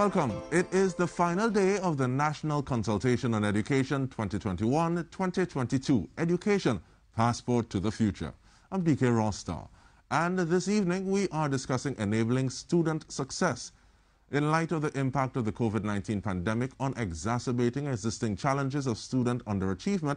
Welcome. It is the final day of the National Consultation on Education 2021-2022, Education, Passport to the Future. I'm DK Rostar, and this evening we are discussing enabling student success. In light of the impact of the COVID-19 pandemic on exacerbating existing challenges of student underachievement,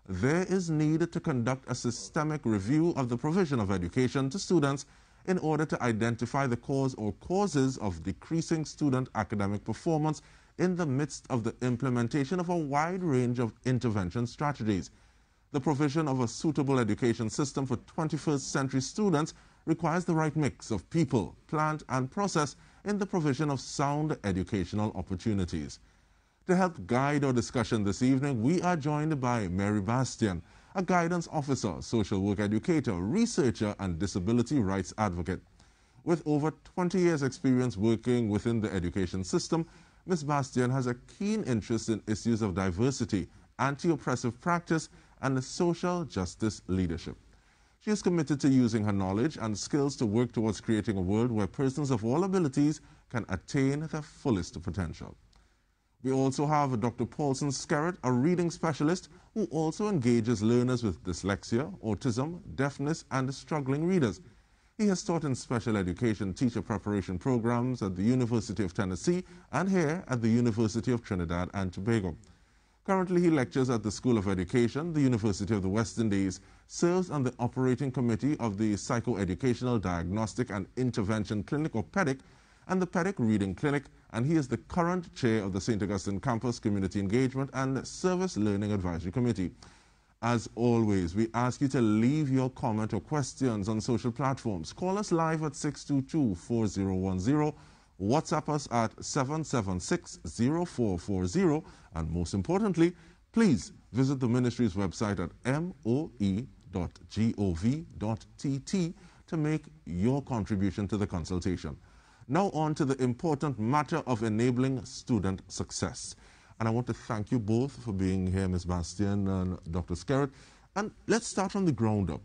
there is need to conduct a systemic review of the provision of education to students in order to identify the cause or causes of decreasing student academic performance in the midst of the implementation of a wide range of intervention strategies. The provision of a suitable education system for 21st century students requires the right mix of people, plant, and process in the provision of sound educational opportunities. To help guide our discussion this evening, we are joined by Mary Bastian, a guidance officer, social work educator, researcher, and disability rights advocate. With over 20 years' experience working within the education system, Ms. Bastian has a keen interest in issues of diversity, anti-oppressive practice, and social justice leadership. She is committed to using her knowledge and skills to work towards creating a world where persons of all abilities can attain their fullest potential. We also have Dr. Paulson Skerritt, a reading specialist who also engages learners with dyslexia, autism, deafness, and struggling readers. He has taught in special education teacher preparation programs at the University of Tennessee and here at the University of Trinidad and Tobago. Currently, he lectures at the School of Education, the University of the West Indies, serves on the operating committee of the Psychoeducational Diagnostic and Intervention Clinic, or PEDIC, and the PEDIC Reading Clinic, and he is the current chair of the St. Augustine Campus Community Engagement and Service Learning Advisory Committee. As always, we ask you to leave your comment or questions on social platforms. Call us live at 622-4010, WhatsApp us at 776-0440, and most importantly, please visit the ministry's website at moe.gov.tt to make your contribution to the consultation. Now on to the important matter of enabling student success. And I want to thank you both for being here, Ms. Bastian and Dr. Skerritt. And let's start from the ground up.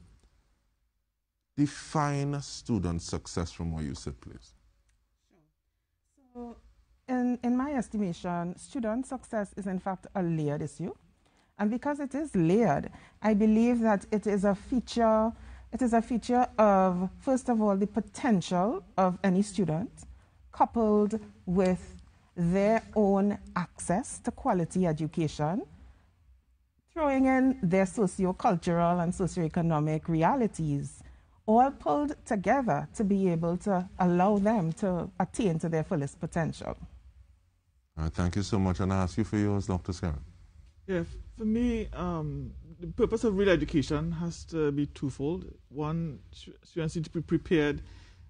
Define student success from where you sit, please. Sure. So, in my estimation, student success is in fact a layered issue. And because it is layered, I believe that it is a feature of, first of all, the potential of any student, coupled with their own access to quality education, throwing in their socio-cultural and socio-economic realities, all pulled together to be able to allow them to attain to their fullest potential. Thank you so much. And I ask you for yours, Dr. Skerritt. Yeah, for me, the purpose of real education has to be twofold. One, students need to be prepared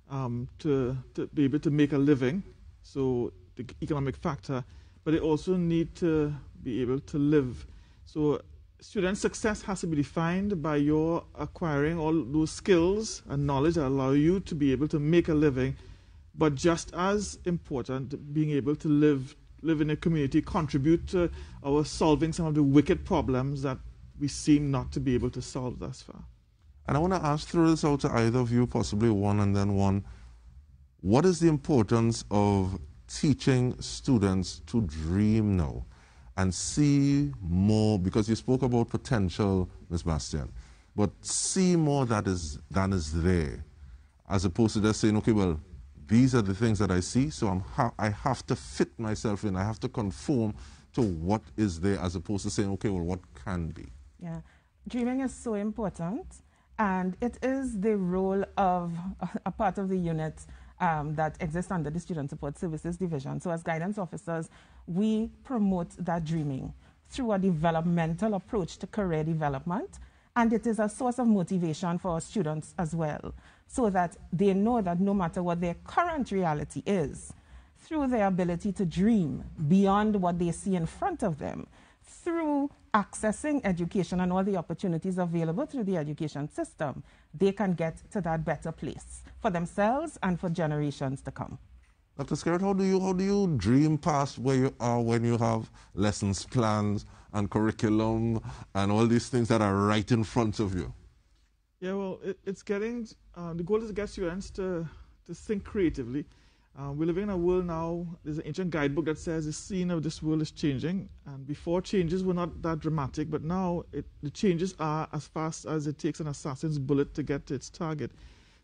to be able to make a living, so the economic factor, but they also need to be able to live. So student success has to be defined by your acquiring all those skills and knowledge that allow you to be able to make a living, but just as important, being able to live in a community, contribute to our solving some of the wicked problems that we seem not to be able to solve thus far. And I want to throw this out to either of you, possibly one and then one. What is the importance of teaching students to dream now and see more? Because you spoke about potential, Ms. Bastian, but see more than is there, as opposed to just saying, okay, well, these are the things that I see, so I have to fit myself in. I have to conform to what is there, as opposed to saying, okay, well, what can be? Yeah, dreaming is so important, and it is the role of a part of the unit that exists under the Student Support Services Division. So as guidance officers, we promote that dreaming through a developmental approach to career development, and it is a source of motivation for our students as well, so that they know that no matter what their current reality is, through their ability to dream beyond what they see in front of them, through accessing education and all the opportunities available through the education system, they can get to that better place for themselves and for generations to come. Dr. Skerritt, how do you dream past where you are when you have lessons plans and curriculum and all these things that are right in front of you? Yeah, well, it's getting, the goal is to get students to think creatively We're living in a world now, there's an ancient guidebook that says the scene of this world is changing. And before, changes were not that dramatic, but now the changes are as fast as it takes an assassin's bullet to get to its target.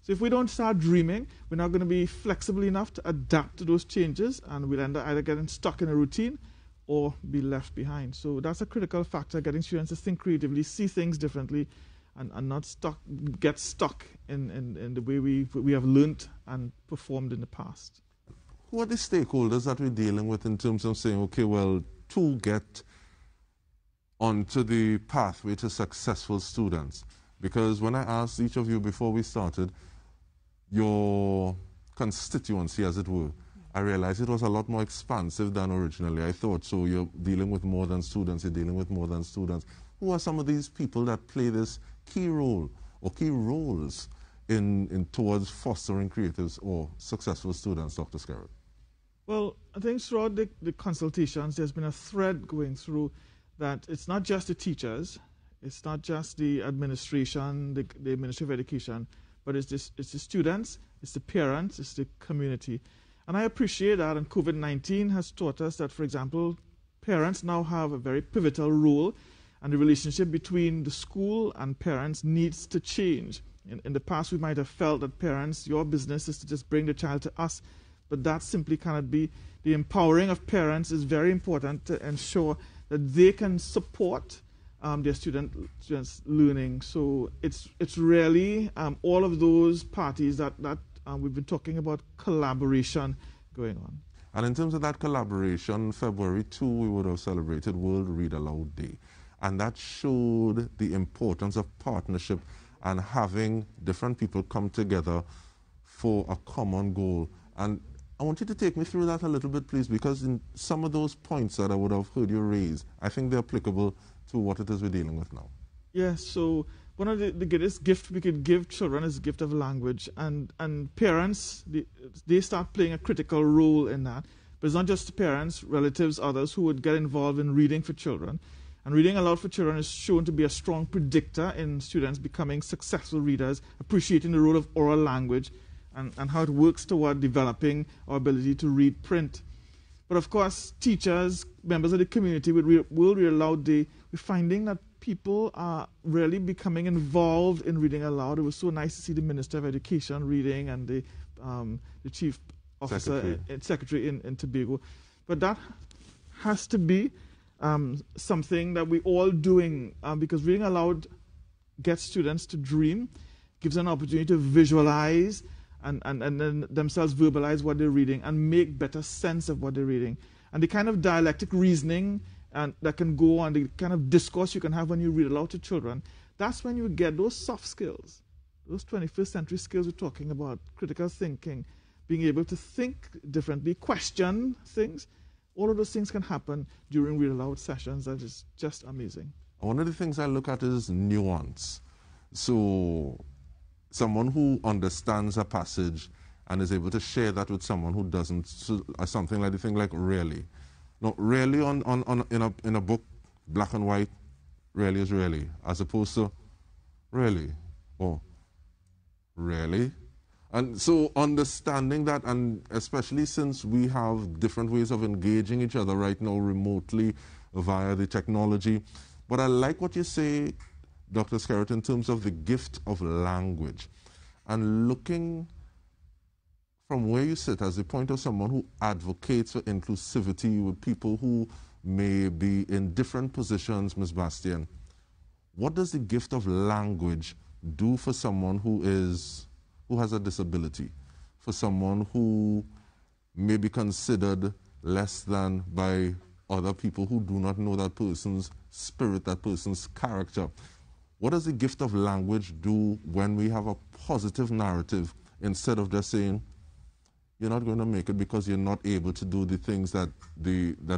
So if we don't start dreaming, we're not going to be flexible enough to adapt to those changes, and we'll end up either getting stuck in a routine or be left behind. So that's a critical factor, getting students to think creatively, see things differently, and not get stuck in the way we have learned and performed in the past. Who are the stakeholders that we're dealing with in terms of saying, okay, well, to get onto the pathway to successful students? Because when I asked each of you before we started, your constituency, as it were, I realized it was a lot more expansive than originally I thought. So you're dealing with more than students, you're dealing with more than students. Who are some of these people that play this key role or key roles in towards fostering creatives or successful students, Dr. Skerritt? Well, I think throughout the consultations, there's been a thread going through that it's not just the teachers, it's not just the administration, the Ministry of Education, but it's the students, it's the parents, it's the community. And I appreciate that, and COVID-19 has taught us that, for example, parents now have a very pivotal role, and the relationship between the school and parents needs to change. In the past, we might have felt that parents, your business is to just bring the child to us, but that simply cannot be. The empowering of parents is very important to ensure that they can support their students' learning. So it's really all of those parties that we've been talking about collaboration going on. And in terms of that collaboration, February 2, we would have celebrated World Read-Aloud Day. And that showed the importance of partnership and having different people come together for a common goal. And I want you to take me through that a little bit, please, because in some of those points that I would have heard you raise, I think they're applicable to what it is we're dealing with now. Yes, so one of the greatest gifts we could give children is the gift of language. And parents, they start playing a critical role in that. But it's not just parents, relatives, others who would get involved in reading for children. And reading aloud for children is shown to be a strong predictor in students becoming successful readers, appreciating the role of oral language and how it works toward developing our ability to read print. But of course, teachers, members of the community with World Read Aloud Day, we're finding that people are really becoming involved in reading aloud. It was so nice to see the Minister of Education reading and the Chief Officer, Secretary in Tobago. But that has to be something that we're all doing because reading aloud gets students to dream, gives them an opportunity to visualize and then themselves verbalize what they're reading and make better sense of what they're reading. And the kind of dialectic reasoning that can go on, the kind of discourse you can have when you read aloud to children, that's when you get those soft skills, those 21st century skills we're talking about, critical thinking, being able to think differently, question things. All of those things can happen during read aloud sessions. That is just amazing. One of the things I look at is nuance. So someone who understands a passage and is able to share that with someone who doesn't, so, something like the thing like really. No, really in a book, black and white, really is really, as opposed to really or really. And so understanding that, and especially since we have different ways of engaging each other right now remotely via the technology. But I like what you say, Dr. Skerritt, in terms of the gift of language. And looking from where you sit as the point of someone who advocates for inclusivity with people who may be in different positions, Ms. Bastian, what does the gift of language do for someone who has a disability, for someone who may be considered less than by other people who do not know that person's spirit, that person's character? What does the gift of language do when we have a positive narrative instead of just saying, you're not going to make it because you're not able to do the things that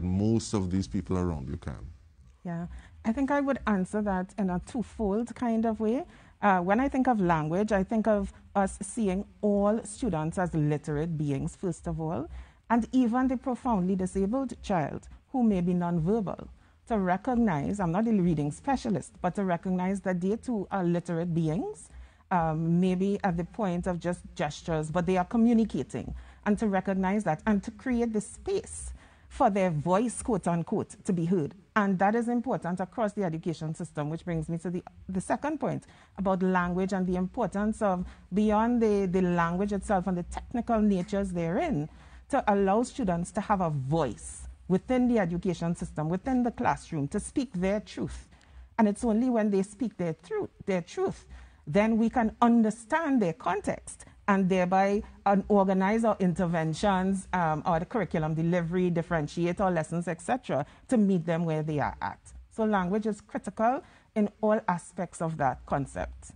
most of these people around you can? Yeah, I think I would answer that in a twofold kind of way. When I think of language, I think of us seeing all students as literate beings, first of all, and even the profoundly disabled child who may be nonverbal, to recognize, I'm not a reading specialist, but to recognize that they too are literate beings, maybe at the point of just gestures, but they are communicating. and to recognize that and to create the space for their voice, quote unquote, to be heard. And that is important across the education system, which brings me to the second point about language and the importance of, beyond the language itself and the technical natures therein, to allow students to have a voice within the education system, within the classroom, to speak their truth. And it's only when they speak their truth, then we can understand their context and thereby organize our interventions or the curriculum delivery, differentiate our lessons, etc., to meet them where they are at. So language is critical in all aspects of that concept.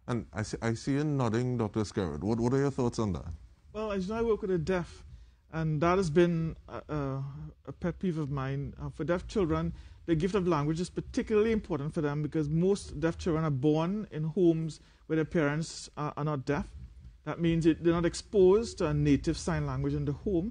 And I see you nodding, Dr. Skerrett. What are your thoughts on that? Well, as you know, I work with the deaf, and that has been a pet peeve of mine. For deaf children, the gift of language is particularly important for them because most deaf children are born in homes where their parents are not deaf. That means they're not exposed to a native sign language in the home.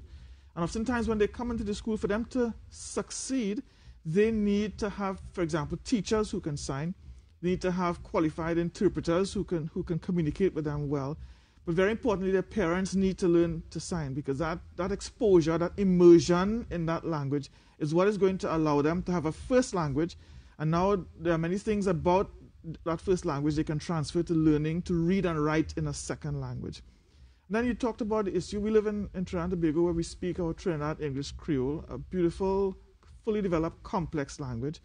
And oftentimes when they come into the school, for them to succeed, they need to have, for example, teachers who can sign. They need to have qualified interpreters who can communicate with them well. But very importantly, their parents need to learn to sign because that exposure, that immersion in that language is what is going to allow them to have a first language. And now there are many things about that first language they can transfer to learning to read and write in a second language. And then you talked about the issue. We live in Trinidad and Tobago where we speak our Trinidad English Creole, a beautiful, fully developed, complex language.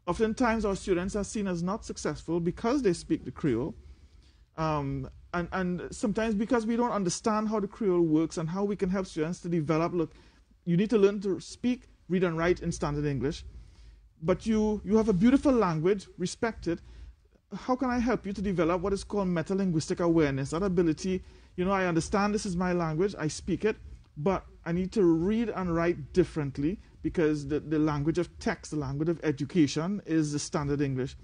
Oftentimes our students are seen as not successful because they speak the Creole. And sometimes because we don't understand how the Creole works and how we can help students to develop, look, you need to learn to speak, read and write in standard English. But you have a beautiful language, respect it. How can I help you to develop what is called meta-linguistic awareness? That ability, I understand this is my language, I speak it, but I need to read and write differently because the language of text, the language of education is the standard English.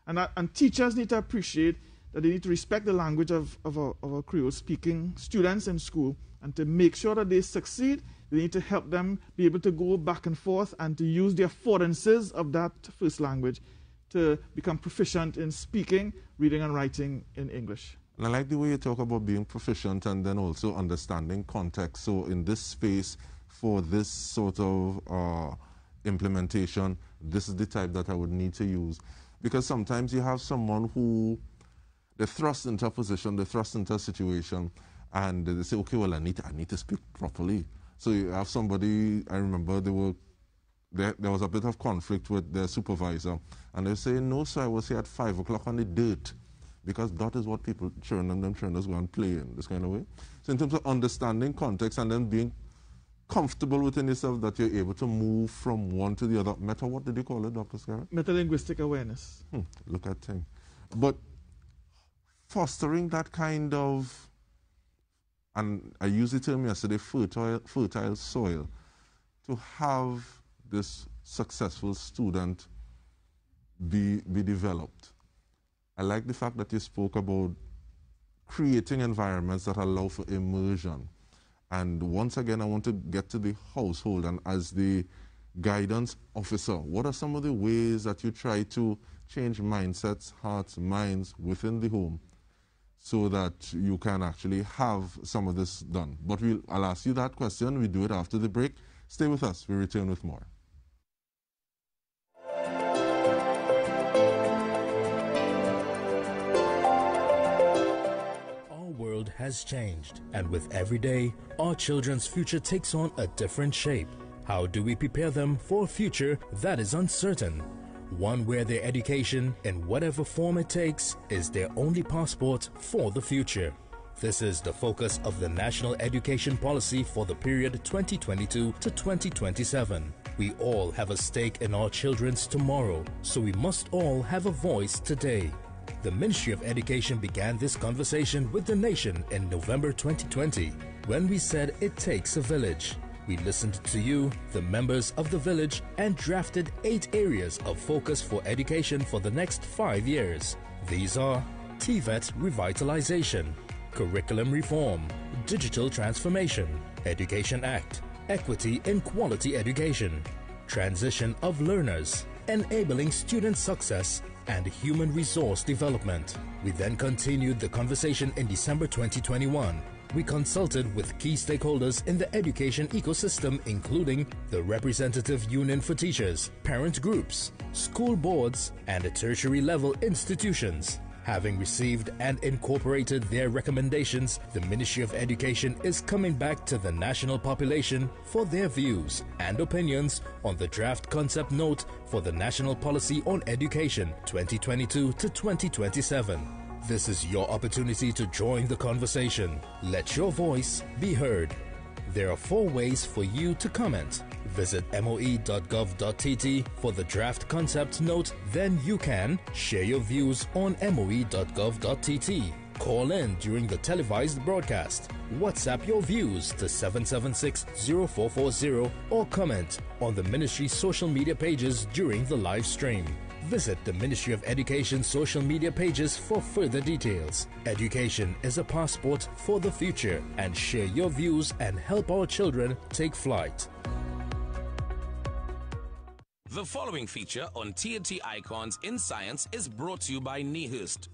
And teachers need to appreciate that they need to respect the language of our Creole speaking students in school, and to make sure that they succeed, they need to help them be able to go back and forth and to use the affordances of that first language to become proficient in speaking, reading and writing in English. And I like the way you talk about being proficient and then also understanding context. So in this space, for this sort of implementation, this is the type that I would need to use. Because sometimes you have someone who, they're thrust into a position, they're thrust into a situation, and they say, okay, well, I need to speak properly. So you have somebody, I remember there was a bit of conflict with their supervisor, and they say, no, sir, I was here at 5 o'clock on the date, because that is what people, trainers go and play in, this kind of way. So in terms of understanding context and then being comfortable within yourself that you're able to move from one to the other. What did you call it, Dr. Skerrett? Meta-linguistic awareness. Look at thing. But fostering that kind of, and I used the term yesterday, fertile soil, to have this successful student be developed. I like the fact that you spoke about creating environments that allow for immersion. And once again, I want to get to the household, and as the guidance officer, what are some of the ways that you try to change mindsets, hearts, minds within the home so that you can actually have some of this done? But I'll ask you that question. We do it after the break. Stay with us. We return with more. Has changed, and with every day, our children's future takes on a different shape. How do we prepare them for a future that is uncertain? One where their education, in whatever form it takes, is their only passport for the future. This is the focus of the National Education Policy for the period 2022 to 2027. We all have a stake in our children's tomorrow, so we must all have a voice today. The Ministry of Education began this conversation with the nation in November 2020, when we said it takes a village. We listened to you, the members of the village, and drafted 8 areas of focus for education for the next 5 years. These are TVET revitalization, curriculum reform, digital transformation, Education Act, equity in quality education, transition of learners, enabling student success, and human resource development. We then continued the conversation in December 2021 we consulted with key stakeholders in the education ecosystem, including the Representative Union for Teachers, parent groups, school boards, and tertiary level institutions. Having received and incorporated their recommendations, the Ministry of Education is coming back to the national population for their views and opinions on the draft concept note for the National Policy on Education 2022 to 2027. This is your opportunity to join the conversation. Let your voice be heard. There are 4 ways for you to comment. Visit moe.gov.tt for the draft concept note. Then you can share your views on moe.gov.tt. Call in during the televised broadcast. WhatsApp your views to 776-0440 or comment on the Ministry's social media pages during the live stream. Visit the Ministry of Education social media pages for further details. Education is a passport for the future, and share your views and help our children take flight. The following feature on TNT Icons in Science is brought to you by Nehurst.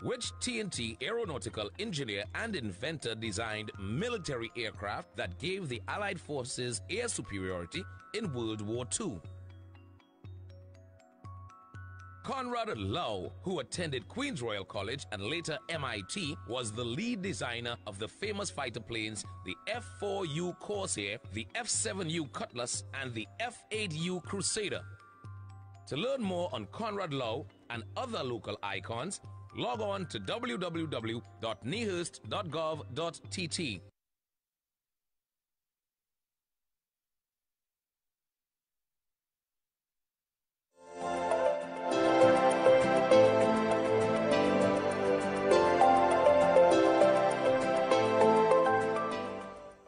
Which TNT aeronautical engineer and inventor designed military aircraft that gave the Allied forces air superiority in World War II? Conrad Lowe, who attended Queen's Royal College and later MIT, was the lead designer of the famous fighter planes, the F-4U Corsair, the F-7U Cutlass, and the F-8U Crusader. To learn more on Conrad Lowe and other local icons, log on to www.nehurst.gov.tt.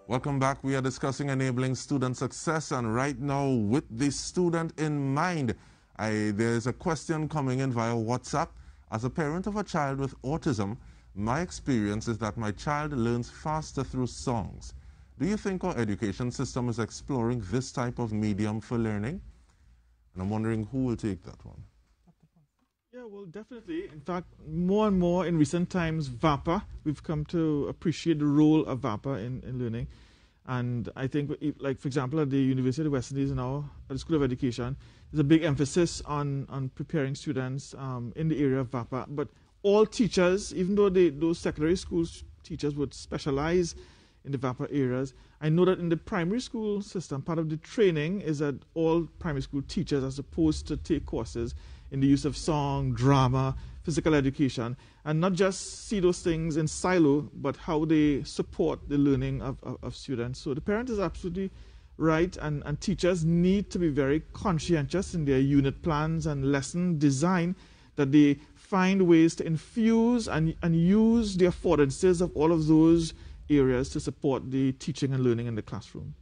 Welcome back. We are discussing enabling student success, and right now, with the student in mind, there's a question coming in via WhatsApp. As a parent of a child with autism, my experience is that my child learns faster through songs. Do you think our education system is exploring this type of medium for learning? And I'm wondering who will take that one. Yeah, well, definitely. In fact, more and more in recent times, VAPA, we've come to appreciate the role of VAPA in learning. And I think, like, for example, at the University of the West Indies now, at the School of Education, there's a big emphasis on preparing students in the area of VAPA. But all teachers, even though those secondary school teachers would specialize in the VAPA areas, I know that in the primary school system, part of the training is that all primary school teachers are supposed to take courses in the use of song, drama, physical education, and not just see those things in silo, but how they support the learning of students. So the parent is absolutely right, and teachers need to be very conscientious in their unit plans and lesson design, that they find ways to infuse and use the affordances of all of those areas to support the teaching and learning in the classroom.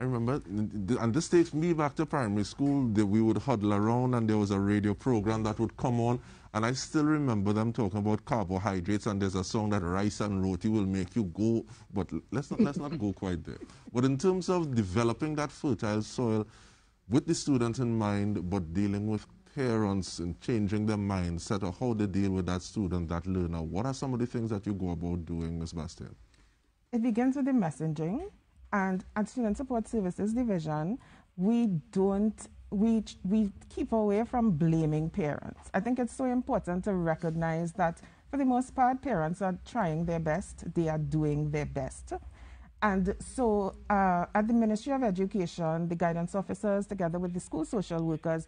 I remember, and this takes me back to primary school, we would huddle around and there was a radio program that would come on, and I still remember them talking about carbohydrates, and there's a song that rice and roti will make you go, but let's not go quite there. But in terms of developing that fertile soil with the student in mind, but dealing with parents and changing their mindset of how they deal with that student, that learner, what are some of the things that you go about doing, Ms. Bastian? It begins with the messaging. And at Student Support Services Division, we keep away from blaming parents. I think it's so important to recognize that for the most part, parents are trying their best, they are doing their best. And so at the Ministry of Education, the guidance officers together with the school social workers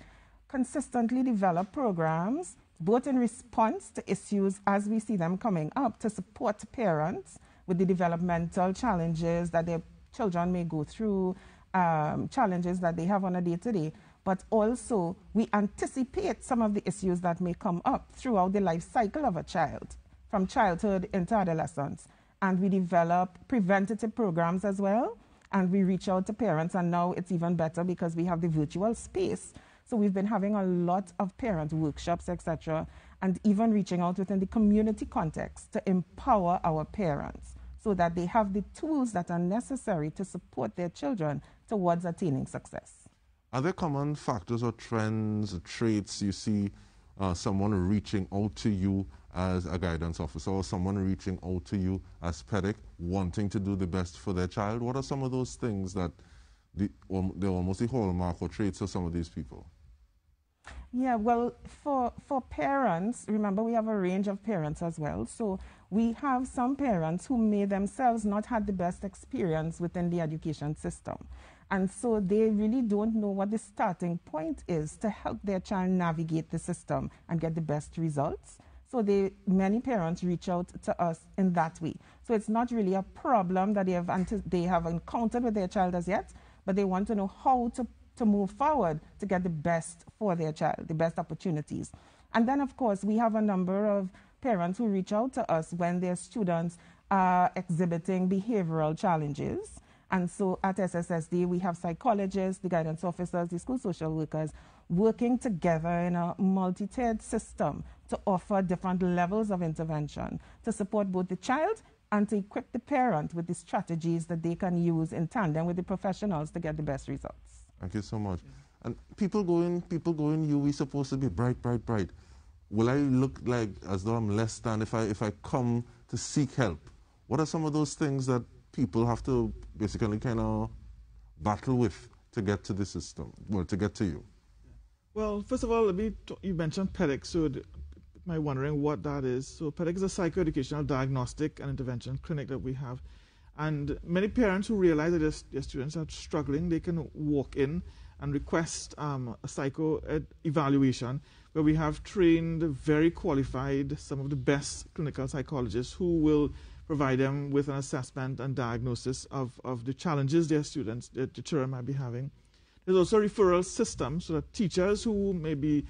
consistently develop programs, both in response to issues as we see them coming up, to support parents with the developmental challenges that their children may go through, challenges that they have on a day-to-day, but also we anticipate some of the issues that may come up throughout the life cycle of a child, from childhood into adolescence. And we develop preventative programs as well, and we reach out to parents, and now it's even better because we have the virtual space. So we've been having a lot of parent workshops, etc., and even reaching out within the community context to empower our parents, so that they have the tools that are necessary to support their children towards attaining success. Are there common factors or trends, or traits you see someone reaching out to you as a guidance officer or someone reaching out to you as PEDIC wanting to do the best for their child? What are some of those things that they're almost the hallmark or traits of some of these people? Yeah, well, for parents, remember we have a range of parents as well. So we have some parents who may themselves not had the best experience within the education system. And so they really don't know what the starting point is to help their child navigate the system and get the best results. So many parents reach out to us in that way. So it's not really a problem that they have encountered with their child as yet, but they want to know how to move forward to get the best for their child, the best opportunities. And then, of course, we have a number of parents who reach out to us when their students are exhibiting behavioral challenges. And so at SSSD, we have psychologists, the guidance officers, the school social workers working together in a multi-tiered system to offer different levels of intervention to support both the child and to equip the parent with the strategies that they can use in tandem with the professionals to get the best results. Thank you so much. And people going, we supposed to be bright, bright, bright. Will I look like as though I'm less than if I come to seek help? What are some of those things that people have to basically kind of battle with to get to the system, well, to get to you? Well, first of all, you mentioned PEDIC, so you might be wondering what that is. So PEDIC is a psychoeducational diagnostic and intervention clinic that we have. And many parents who realize that their students are struggling, they can walk in and request a psycho evaluation where we have trained, very qualified, some of the best clinical psychologists who will provide them with an assessment and diagnosis of the challenges their students, the children might be having. There's also a referral system so that teachers who may be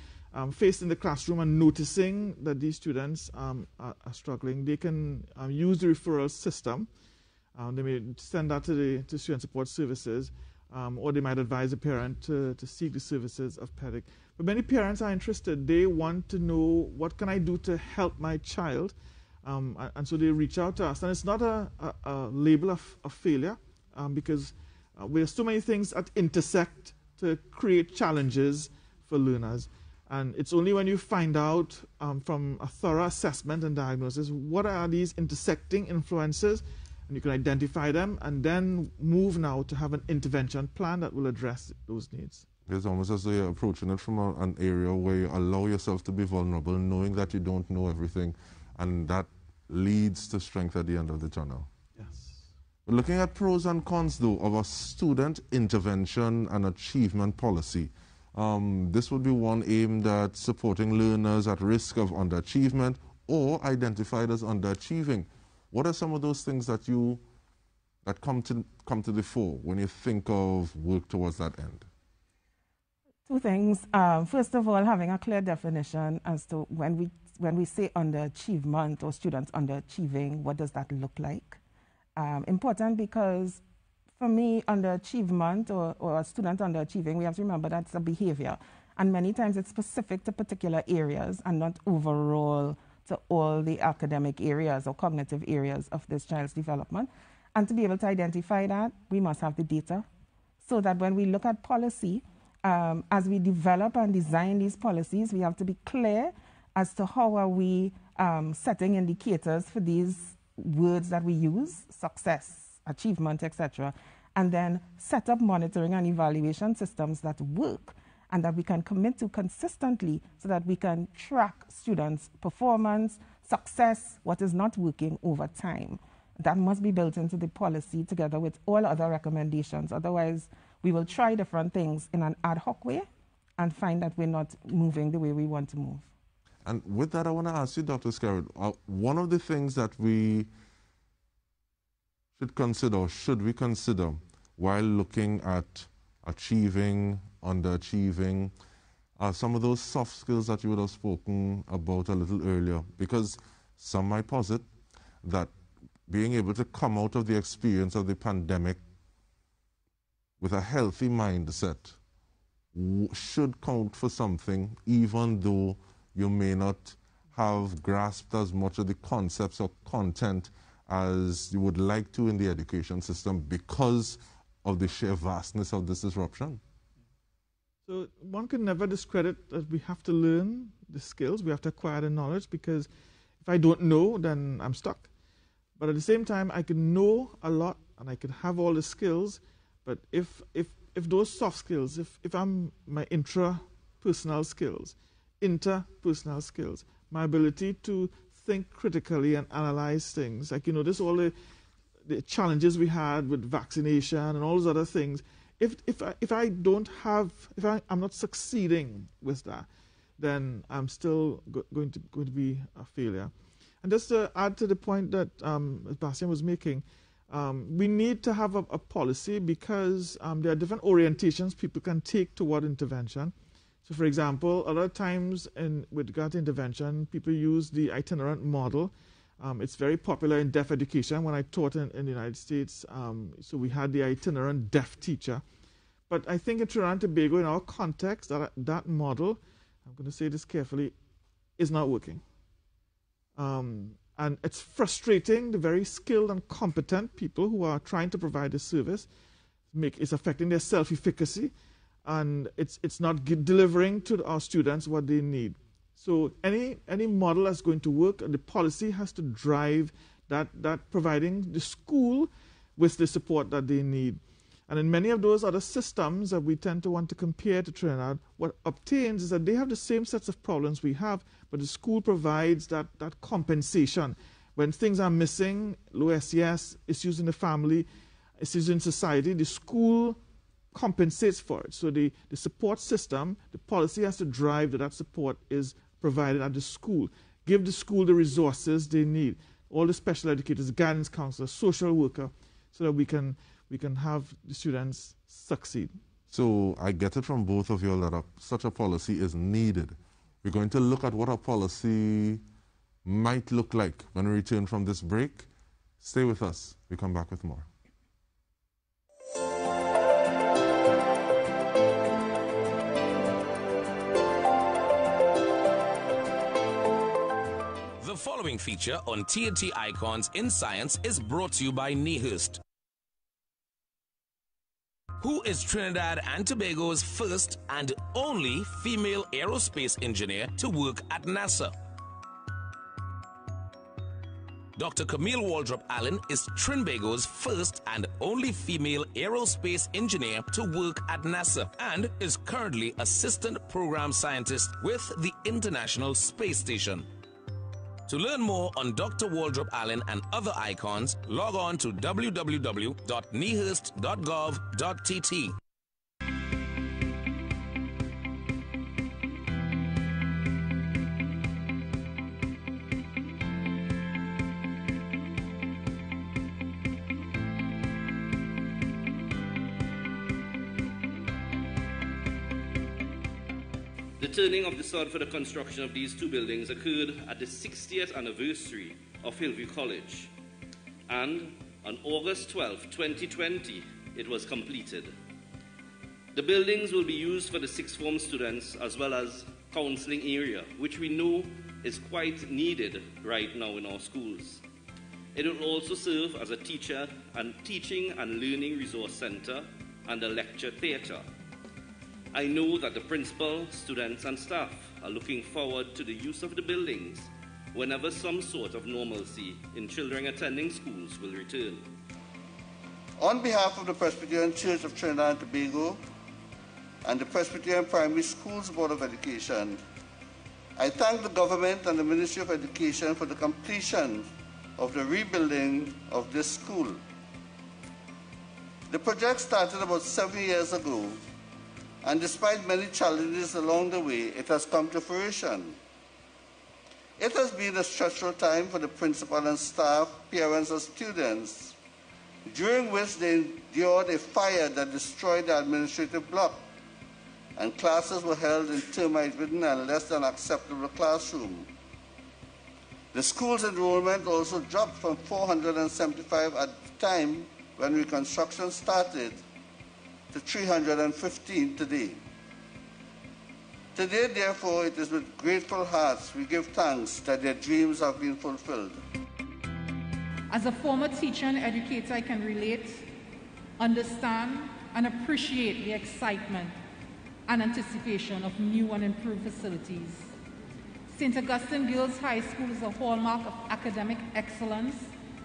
faced in the classroom and noticing that these students are struggling, they can use the referral system. They may send that to student support services, or they might advise a parent to seek the services of PEDIC. But many parents are interested. They want to know, what can I do to help my child? And so they reach out to us. And it's not a label of failure, because there's so many things that intersect to create challenges for learners. And it's only when you find out from a thorough assessment and diagnosis, what are these intersecting influences, and you can identify them and then move now to have an intervention plan that will address those needs. It's almost as though you're approaching it from an area where you allow yourself to be vulnerable, knowing that you don't know everything, and that leads to strength at the end of the tunnel. Yes. But looking at pros and cons, though, of a student intervention and achievement policy, this would be one aimed at supporting learners at risk of underachievement or identified as underachieving. What are some of those things that come to the fore when you think of work towards that end? Two things. First of all, having a clear definition as to when we say underachievement or students underachieving, what does that look like? Important because for me, underachievement or a student underachieving, we have to remember that's a behavior. And many times it's specific to particular areas and not overall to all the academic areas or cognitive areas of this child's development. And to be able to identify that, we must have the data so that when we look at policy, as we develop and design these policies, we have to be clear as to how are we setting indicators for these words that we use, success, achievement, etc., and then set up monitoring and evaluation systems that work and that we can commit to consistently so that we can track students' performance, success, what is not working over time. That must be built into the policy together with all other recommendations. Otherwise, we will try different things in an ad hoc way and find that we're not moving the way we want to move. And with that, I want to ask you, Dr. Scarrett, one of the things that we should we consider while looking at achieving, underachieving, some of those soft skills that you would have spoken about a little earlier, because some might posit that being able to come out of the experience of the pandemic with a healthy mindset should count for something, even though you may not have grasped as much of the concepts or content as you would like to in the education system because of the sheer vastness of this disruption. So one can never discredit that we have to learn the skills, we have to acquire the knowledge, because if I don't know, then I'm stuck. But at the same time, I can know a lot and I can have all the skills, but if those soft skills, if I'm my intrapersonal skills, interpersonal skills, my ability to think critically and analyze things, like, this all the challenges we had with vaccination and all those other things, if I'm not succeeding with that, then I'm still going to be a failure. And just to add to the point that Bastian was making, we need to have a policy, because there are different orientations people can take toward intervention. So, for example, a lot of times with regard to intervention, people use the itinerant model. It's very popular in deaf education. When I taught in the United States, so we had the itinerant deaf teacher. But I think in Trinidad and Tobago, in our context, that model, I'm going to say this carefully, is not working. And it's frustrating the very skilled and competent people who are trying to provide this service. It's affecting their self-efficacy, and it's not delivering to our students what they need. So any model that's going to work, the policy has to drive that providing the school with the support that they need. And in many of those other systems that we tend to want to compare to Trinidad, what obtains is that they have the same sets of problems we have, but the school provides that compensation. When things are missing, low SES, issues in the family, issues in society, the school compensates for it. So the support system, the policy has to drive that support is provided at the school. Give the school the resources they need, all the special educators, guidance counselors, social worker, so that we can have the students succeed. So I get it from both of you all that such a policy is needed. We're going to look at what a policy might look like when we return from this break. Stay with us. We come back with more. The following feature on TNT Icons in Science is brought to you by Nehurst, who is Trinidad and Tobago's first and only female aerospace engineer to work at NASA. Dr. Camille Waldrop Allen is Trinbago's first and only female aerospace engineer to work at NASA and is currently assistant program scientist with the International Space Station. To learn more on Dr. Waldrop Allen and other icons, log on to www.nehurst.gov.tt. The turning of the sod for the construction of these two buildings occurred at the 60th anniversary of Hillview College, and on August 12, 2020, it was completed. The buildings will be used for the sixth form students as well as counseling area, which we know is quite needed right now in our schools. It will also serve as a teaching and learning resource center and a lecture theatre. I know that the principal, students and staff are looking forward to the use of the buildings whenever some sort of normalcy in children attending schools will return. On behalf of the Presbyterian Church of Trinidad and Tobago and the Presbyterian Primary Schools Board of Education, I thank the government and the Ministry of Education for the completion of the rebuilding of this school. The project started about 7 years ago, and despite many challenges along the way, it has come to fruition. It has been a stressful time for the principal and staff, parents and students, during which they endured a fire that destroyed the administrative block, and classes were held in termite-ridden and less than acceptable classroom. The school's enrollment also dropped from 475 at the time when reconstruction started to 315 today. Today, therefore, it is with grateful hearts we give thanks that their dreams have been fulfilled. As a former teacher and educator, I can relate, understand, and appreciate the excitement and anticipation of new and improved facilities. St. Augustine Girls High School is a hallmark of academic excellence,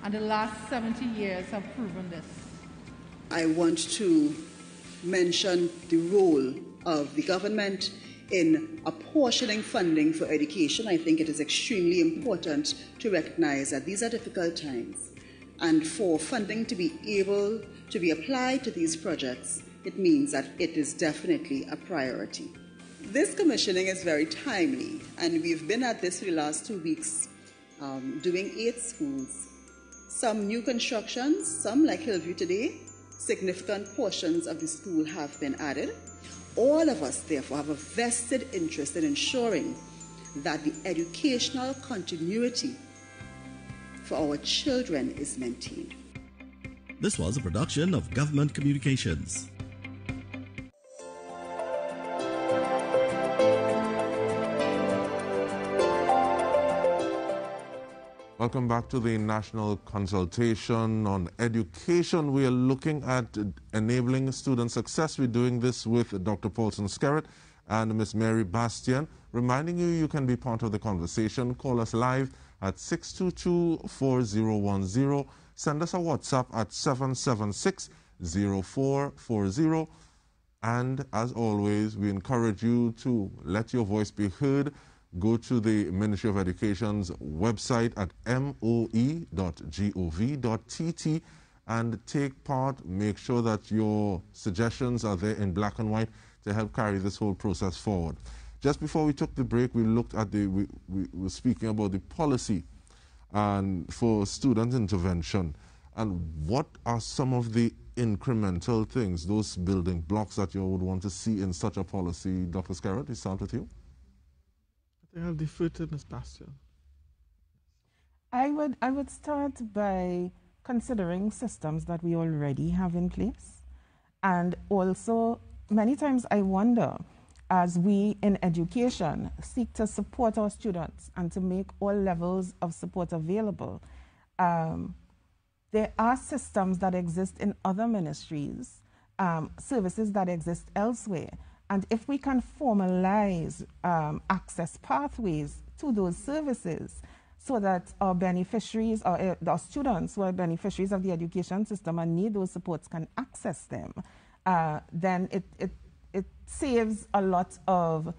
and the last 70 years have proven this. I want to mention the role of the government in apportioning funding for education. I think it is extremely important to recognize that these are difficult times, and for funding to be able to be applied to these projects, it means that it is definitely a priority. This commissioning is very timely, and we've been at this for the last 2 weeks, doing 8 schools. Some new constructions, some like Hillview today, significant portions of the school have been added. All of us, therefore, have a vested interest in ensuring that the educational continuity for our children is maintained. This was a production of Government Communications. Welcome back to the National Consultation on Education. We are looking at enabling student success. We're doing this with Dr. Paulson Skerritt and Ms. Mary Bastian. Reminding you, you can be part of the conversation. Call us live at 622-4010. Send us a WhatsApp at 776-0440. And as always, we encourage you to let your voice be heard. Go to the Ministry of Education's website at moe.gov.tt and take part. Make sure that your suggestions are there in black and white to help carry this whole process forward. Just before we took the break, we looked at we were speaking about the policy and for student intervention. And what are some of the incremental things, those building blocks that you would want to see in such a policy? Dr. Skerritt, we start with you. I'll defer to Ms. Bastian. I would start by considering systems that we already have in place. And also, many times I wonder, as we in education seek to support our students and to make all levels of support available, there are systems that exist in other ministries, services that exist elsewhere. And if we can formalize access pathways to those services so that our beneficiaries, or our students who are beneficiaries of the education system and need those supports can access them, then it saves a lot of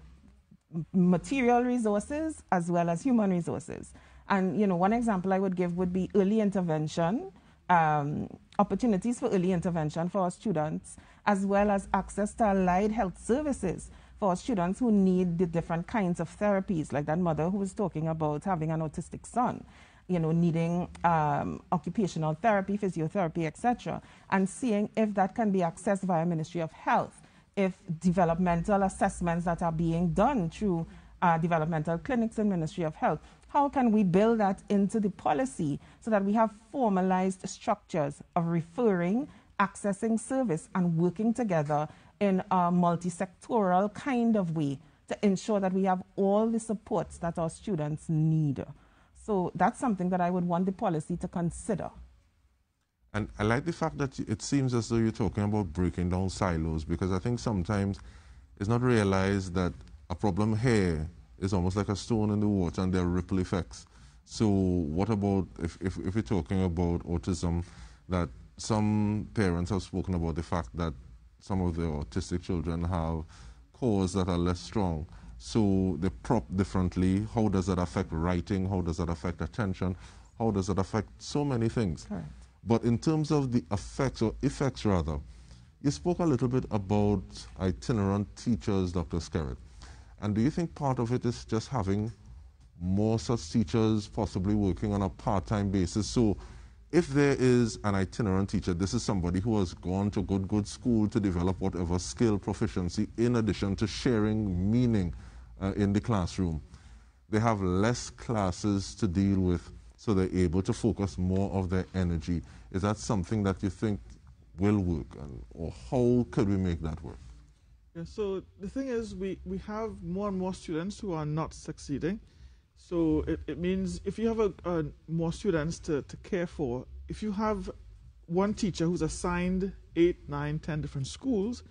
material resources as well as human resources. And one example I would give would be early intervention, opportunities for early intervention for our students, as well as access to allied health services for our students who need the different kinds of therapies, like that mother who was talking about having an autistic son, needing occupational therapy, physiotherapy, etc., and seeing if that can be accessed via Ministry of Health, if developmental assessments that are being done through developmental clinics in Ministry of Health. How can we build that into the policy so that we have formalized structures of referring, accessing service, and working together in a multi-sectoral kind of way to ensure that we have all the supports that our students need? So that's something that I would want the policy to consider. And I like the fact that it seems as though you're talking about breaking down silos, because I think sometimes it's not realized that a problem here is almost like a stone in the water and there are ripple effects. So what about if we're talking about autism, that some parents have spoken about the fact that some of the autistic children have cores that are less strong. So they prop differently. How does that affect writing? How does that affect attention? How does that affect so many things? Correct. But in terms of the effects rather, you spoke a little bit about itinerant teachers, Dr. Skerritt. And do you think part of it is just having more such teachers possibly working on a part-time basis? So if there is an itinerant teacher, this is somebody who has gone to good school to develop whatever skill, proficiency, in addition to sharing meaning in the classroom. They have less classes to deal with, so they're able to focus more of their energy. Is that something that you think will work? Or how could we make that work? Yeah, so the thing is, we have more and more students who are not succeeding. So it means if you have more students to care for, if you have one teacher who's assigned 8, 9, 10 different schools,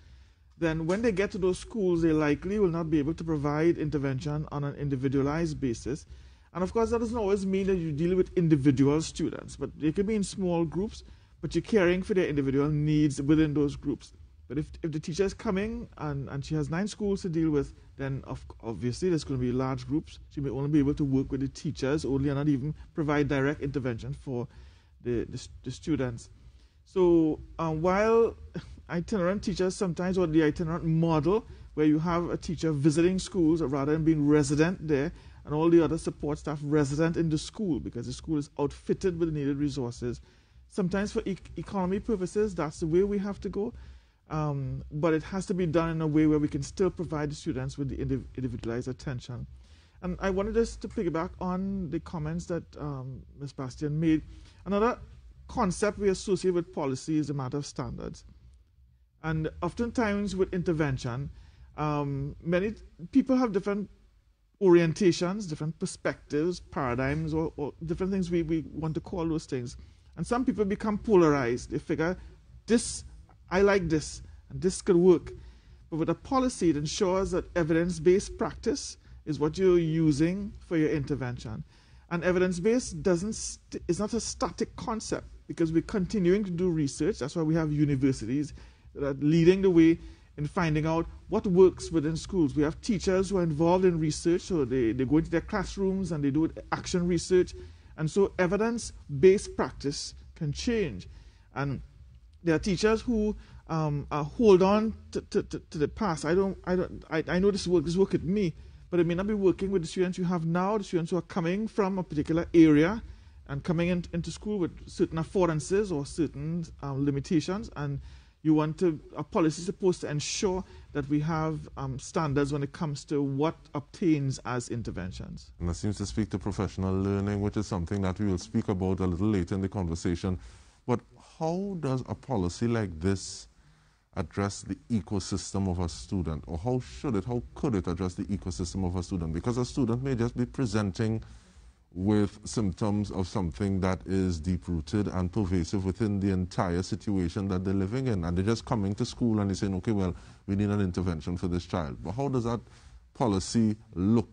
then when they get to those schools, they likely will not be able to provide intervention on an individualized basis. And of course, that doesn't always mean that you deal with individual students, but they could be in small groups, but you're caring for their individual needs within those groups. But if the teacher is coming and she has 9 schools to deal with, then obviously there's going to be large groups. She may only be able to work with the teachers only and not even provide direct intervention for the students. So while itinerant teachers sometimes, or the itinerant model, where you have a teacher visiting schools rather than being resident there, and all the other support staff resident in the school because the school is outfitted with the needed resources. Sometimes for economy purposes, that's the way we have to go. But it has to be done in a way where we can still provide the students with the individualized attention. And I wanted us to piggyback on the comments that Ms. Bastian made. Another concept we associate with policy is a matter of standards. And oftentimes with intervention, many people have different orientations, different perspectives, paradigms, or different things we want to call those things. And some people become polarized. They figure, I like this, and this could work. But with a policy, it ensures that evidence-based practice is what you're using for your intervention. And evidence-based is not a static concept because we're continuing to do research. That's why we have universities that are leading the way in finding out what works within schools. We have teachers who are involved in research, so they go into their classrooms and they do action research. And so evidence-based practice can change. And there are teachers who hold on to the past. I know this work with me, but it may not be working with the students you have now, the students who are coming from a particular area and coming into school with certain affordances or certain limitations. And a policy is supposed to ensure that we have standards when it comes to what obtains as interventions. And that seems to speak to professional learning, which is something that we will speak about a little later in the conversation. But how does a policy like this address the ecosystem of a student? Or how could it address the ecosystem of a student? Because a student may just be presenting with symptoms of something that is deep-rooted and pervasive within the entire situation that they're living in. And they're just coming to school and they're saying, okay, well, we need an intervention for this child. But how does that policy look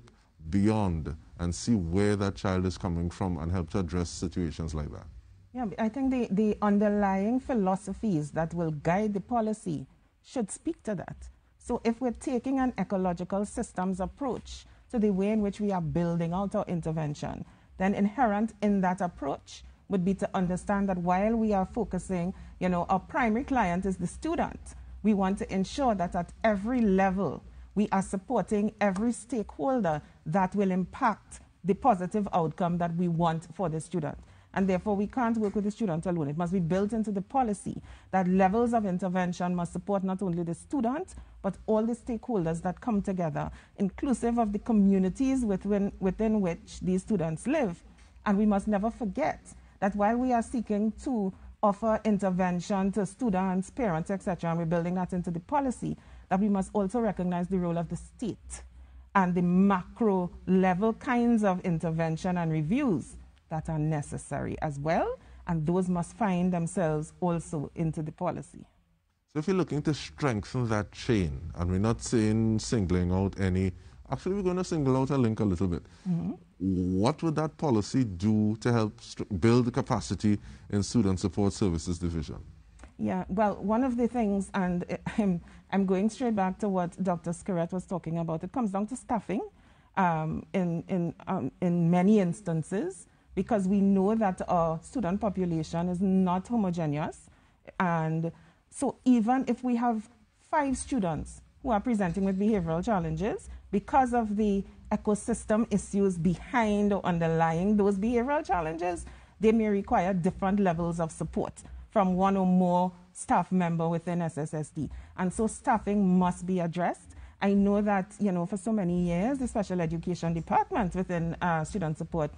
beyond and see where that child is coming from and help to address situations like that? Yeah, I think the underlying philosophies that will guide the policy should speak to that. So if we're taking an ecological systems approach to the way in which we are building out our intervention, then inherent in that approach would be to understand that while we are focusing, our primary client is the student, we want to ensure that at every level we are supporting every stakeholder that will impact the positive outcome that we want for the student. And therefore, we can't work with the student alone. It must be built into the policy that levels of intervention must support not only the student, but all the stakeholders that come together, inclusive of the communities within which these students live. And we must never forget that while we are seeking to offer intervention to students, parents, etc., and we're building that into the policy, that we must also recognize the role of the state and the macro level kinds of intervention and reviews that are necessary as well, and those must find themselves also into the policy. So if you're looking to strengthen that chain, and we're not saying singling out any, actually we're going to single out a link a little bit. What would that policy do to help build the capacity in Student Support Services Division? Yeah, well, one of the things, and I'm going straight back to what Dr. Skerrett was talking about, it comes down to staffing in many instances, because we know that our student population is not homogeneous. And so even if we have 5 students who are presenting with behavioral challenges, because of the ecosystem issues behind or underlying those behavioral challenges, they may require different levels of support from one or more staff member within SSSD. And so staffing must be addressed. I know that, for so many years, the special education department within student support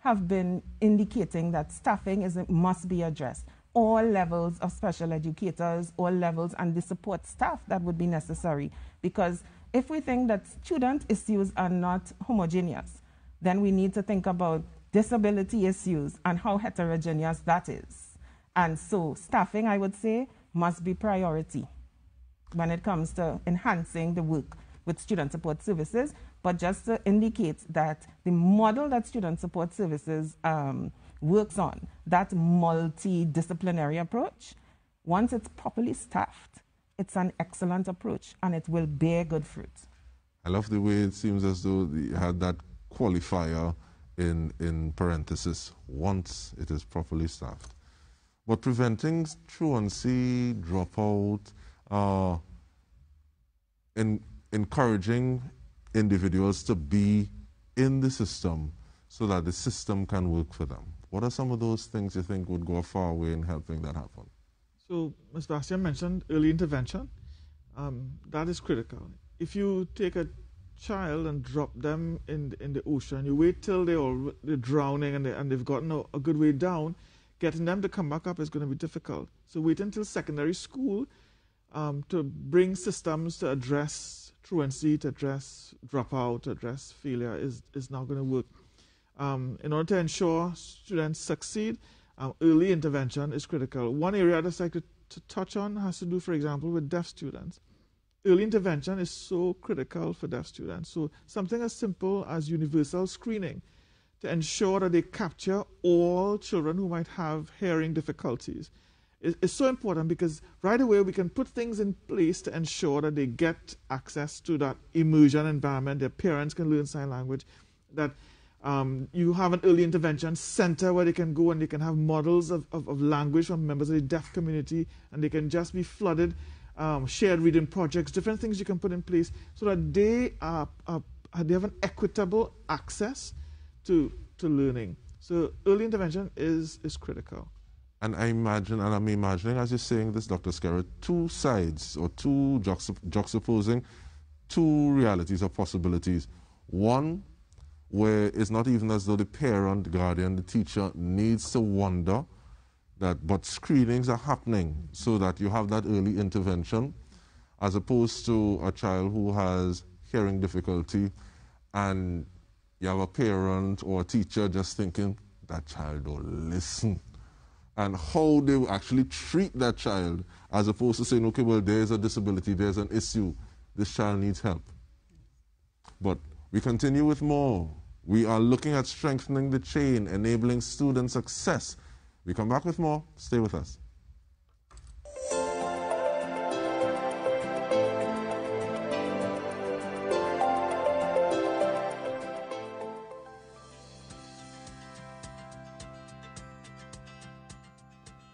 have been indicating that staffing must be addressed. All levels of special educators, all levels, and the support staff that would be necessary. Because if we think that student issues are not homogeneous, then we need to think about disability issues and how heterogeneous that is. And so staffing, I would say, must be priority. when it comes to enhancing the work with student support services, but just to indicate that the model that student support services works on, that multidisciplinary approach, once it's properly staffed, it's an excellent approach and it will bear good fruit. I love the way it seems as though you had that qualifier in parenthesis, once it is properly staffed. But preventing truancy, dropout, encouraging individuals to be in the system so that the system can work for them. What are some of those things you think would go a far way in helping that happen? So, Ms. Bastian mentioned early intervention. That is critical. If you take a child and drop them in the ocean, you wait till they're drowning and they've gotten a good way down, getting them to come back up is going to be difficult. So wait until secondary school to bring systems to address truancy, to address dropout, to address failure is not going to work. In order to ensure students succeed, early intervention is critical. One area I'd just like to touch on has to do, for example, with deaf students. Early intervention is so critical for deaf students. So something as simple as universal screening to ensure that they capture all children who might have hearing difficulties is so important, because right away we can put things in place to ensure that they get access to that immersion environment, their parents can learn sign language, that you have an early intervention center where they can go and they can have models of language from members of the deaf community, and they can just be flooded, shared reading projects, different things you can put in place so that they have an equitable access to learning. So early intervention is critical. And I'm imagining, as you're saying this, Dr. Skerritt, two sides or two juxtaposing two realities or possibilities. One, where it's not even as though the parent, the guardian, the teacher needs to wonder that, but screenings are happening so that you have that early intervention, as opposed to a child who has hearing difficulty and you have a parent or a teacher just thinking, that child don't listen. And how they actually treat that child, as opposed to saying, okay, well, there's a disability, there's an issue, this child needs help. But we continue with more. We are looking at strengthening the chain, enabling student success. We come back with more. Stay with us.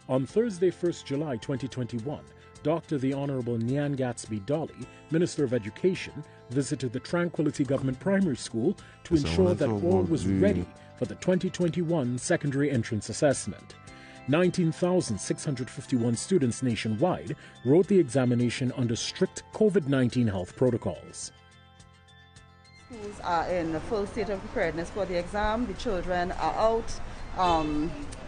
On Thursday, 1st July 2021, Dr. the Honorable Nyan Gatsby Dolly, Minister of Education, visited the Tranquility Government Primary School to ensure that all was ready for the 2021 secondary entrance assessment. 19,651 students nationwide wrote the examination under strict COVID-19 health protocols. Schools are in a full state of preparedness for the exam. The children are out.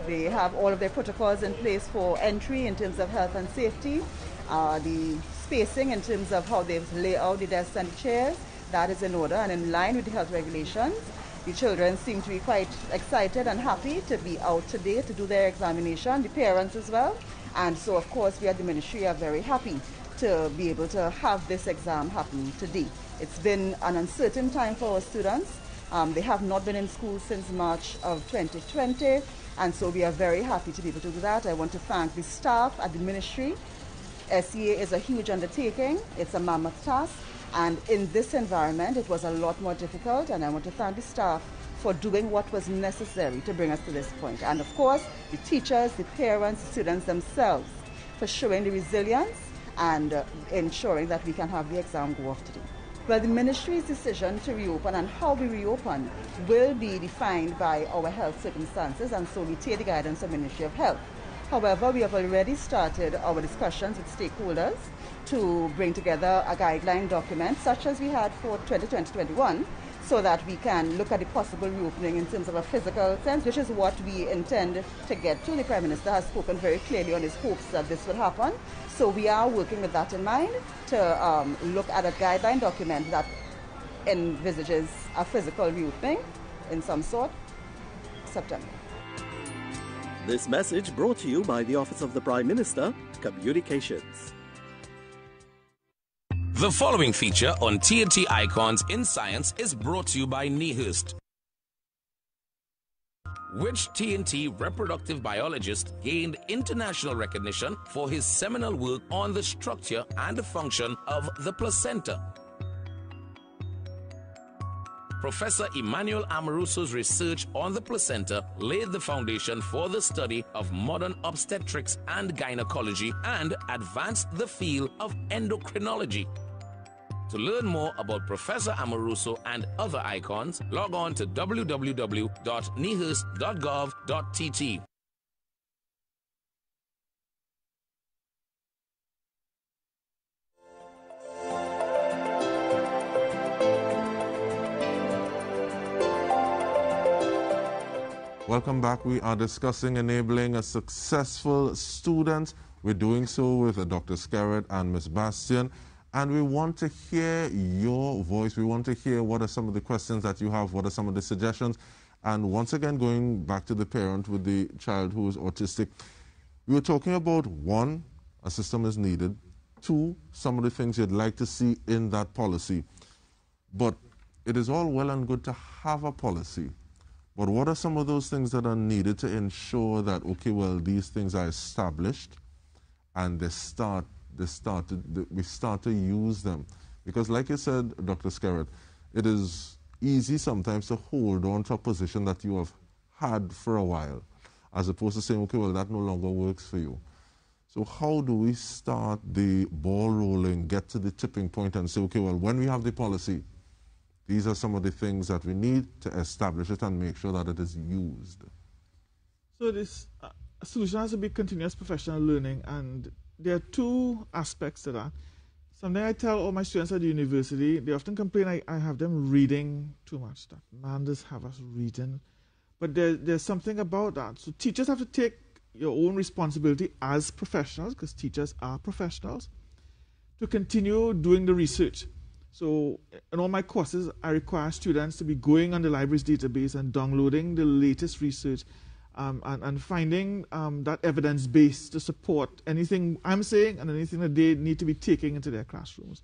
They have all of their protocols in place for entry in terms of health and safety. The spacing in terms of how they've laid out the desks and the chairs, that is in order and in line with the health regulations. The children seem to be quite excited and happy to be out today to do their examination, the parents as well. And so, of course, we at the ministry are very happy to be able to have this exam happen today. It's been an uncertain time for our students. They have not been in school since March of 2020, and so we are very happy to be able to do that. I want to thank the staff at the ministry. SEA is a huge undertaking. It's a mammoth task, and in this environment it was a lot more difficult, and I want to thank the staff for doing what was necessary to bring us to this point. And of course, the teachers, the parents, the students themselves for showing the resilience and ensuring that we can have the exam go off today. Well, the ministry's decision to reopen and how we reopen will be defined by our health circumstances, and so we take the guidance of the Ministry of Health. However, we have already started our discussions with stakeholders to bring together a guideline document such as we had for 2020-21, so that we can look at the possible reopening in terms of a physical sense, which is what we intend to get to. The Prime Minister has spoken very clearly on his hopes that this will happen. So we are working with that in mind to look at a guideline document that envisages a physical reopening in some sort, September. This message brought to you by the Office of the Prime Minister, Communications. The following feature on TNT Icons in Science is brought to you by Nehurst. Which TNT reproductive biologist gained international recognition for his seminal work on the structure and function of the placenta? Professor Emmanuel Amoruso's research on the placenta laid the foundation for the study of modern obstetrics and gynecology and advanced the field of endocrinology. To learn more about Professor Amoruso and other icons, log on to www.nehurst.gov.tt. Welcome back. We are discussing enabling a successful student. We're doing so with Dr. Skerritt and Ms. Bastian. And we want to hear your voice. We want to hear what are some of the questions that you have, what are some of the suggestions. And once again, going back to the parent with the child who is autistic, we were talking about, one, a system is needed. Two, some of the things you'd like to see in that policy. But it is all well and good to have a policy. But what are some of those things that are needed to ensure that, okay, well, these things are established and we start to use them? Because like you said, Dr. Skerritt, it is easy sometimes to hold on to a position that you have had for a while, as opposed to saying, okay, well, that no longer works for you. So how do we start the ball rolling, get to the tipping point and say, okay, well, when we have the policy, these are some of the things that we need to establish it and make sure that it is used? So this solution has to be continuous professional learning, and there are two aspects to that. Something I tell all my students at the university, they often complain I have them reading too much. That man does have us reading. But there's something about that. So teachers have to take your own responsibility as professionals, because teachers are professionals, to continue doing the research. So in all my courses, I require students to be going on the library's database and downloading the latest research and finding that evidence base to support anything I'm saying and anything that they need to be taking into their classrooms.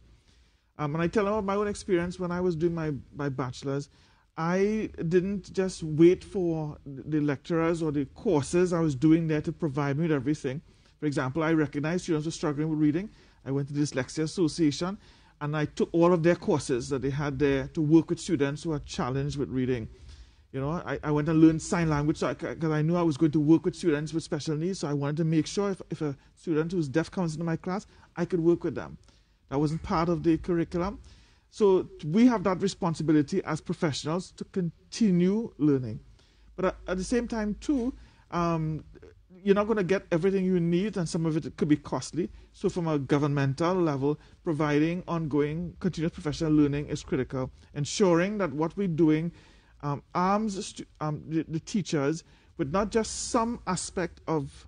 And I tell them about my own experience when I was doing my bachelor's. I didn't just wait for the lecturers or the courses I was doing there to provide me with everything. For example, I recognized students were struggling with reading. I went to the Dyslexia Association, and I took all of their courses that they had there to work with students who are challenged with reading. You know, I went and learned sign language because I knew I was going to work with students with special needs, so I wanted to make sure if a student who's deaf comes into my class, I could work with them. That wasn't part of the curriculum. So we have that responsibility as professionals to continue learning. But at the same time, too, you're not going to get everything you need, and some of it could be costly. So from a governmental level, providing ongoing continuous professional learning is critical, ensuring that what we're doing arms the teachers with not just some aspect of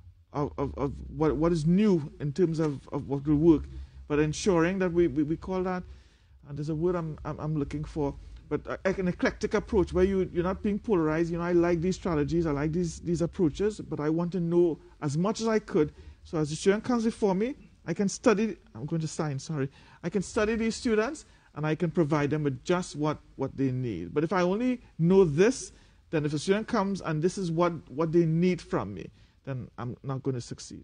what is new in terms of what we work, but ensuring that we call that, and there's a word I'm looking for, but an eclectic approach where you're not being polarized. You know, I like these strategies, I like these approaches, but I want to know as much as I could. So as the student comes before me, I can study, I'm going to sign, sorry. I can study these students and I can provide them with just what they need. But if I only know this, then if a student comes and this is what they need from me, then I'm not going to succeed.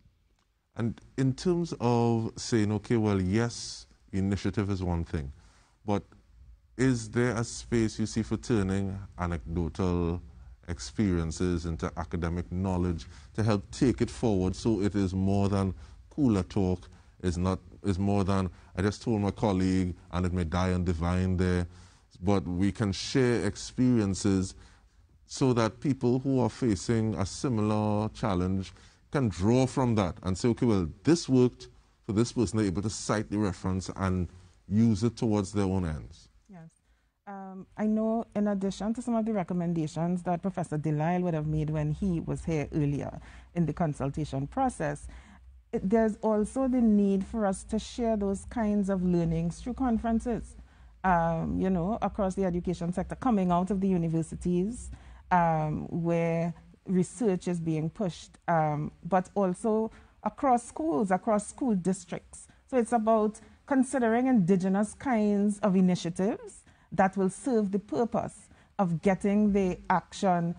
And in terms of saying, okay, well, yes, initiative is one thing, but is there a space you see for turning anecdotal experiences into academic knowledge to help take it forward so it is more than cooler talk, is more than I just told my colleague and it may die on the vine there, but we can share experiences so that people who are facing a similar challenge can draw from that and say, okay, well, this worked for this person, they're able to cite the reference and use it towards their own ends. Yes. I know in addition to some of the recommendations that Professor Delisle would have made when he was here earlier in the consultation process, there's also the need for us to share those kinds of learnings through conferences, you know, across the education sector, coming out of the universities where research is being pushed, but also across schools, across school districts. So it's about considering indigenous kinds of initiatives that will serve the purpose of getting the action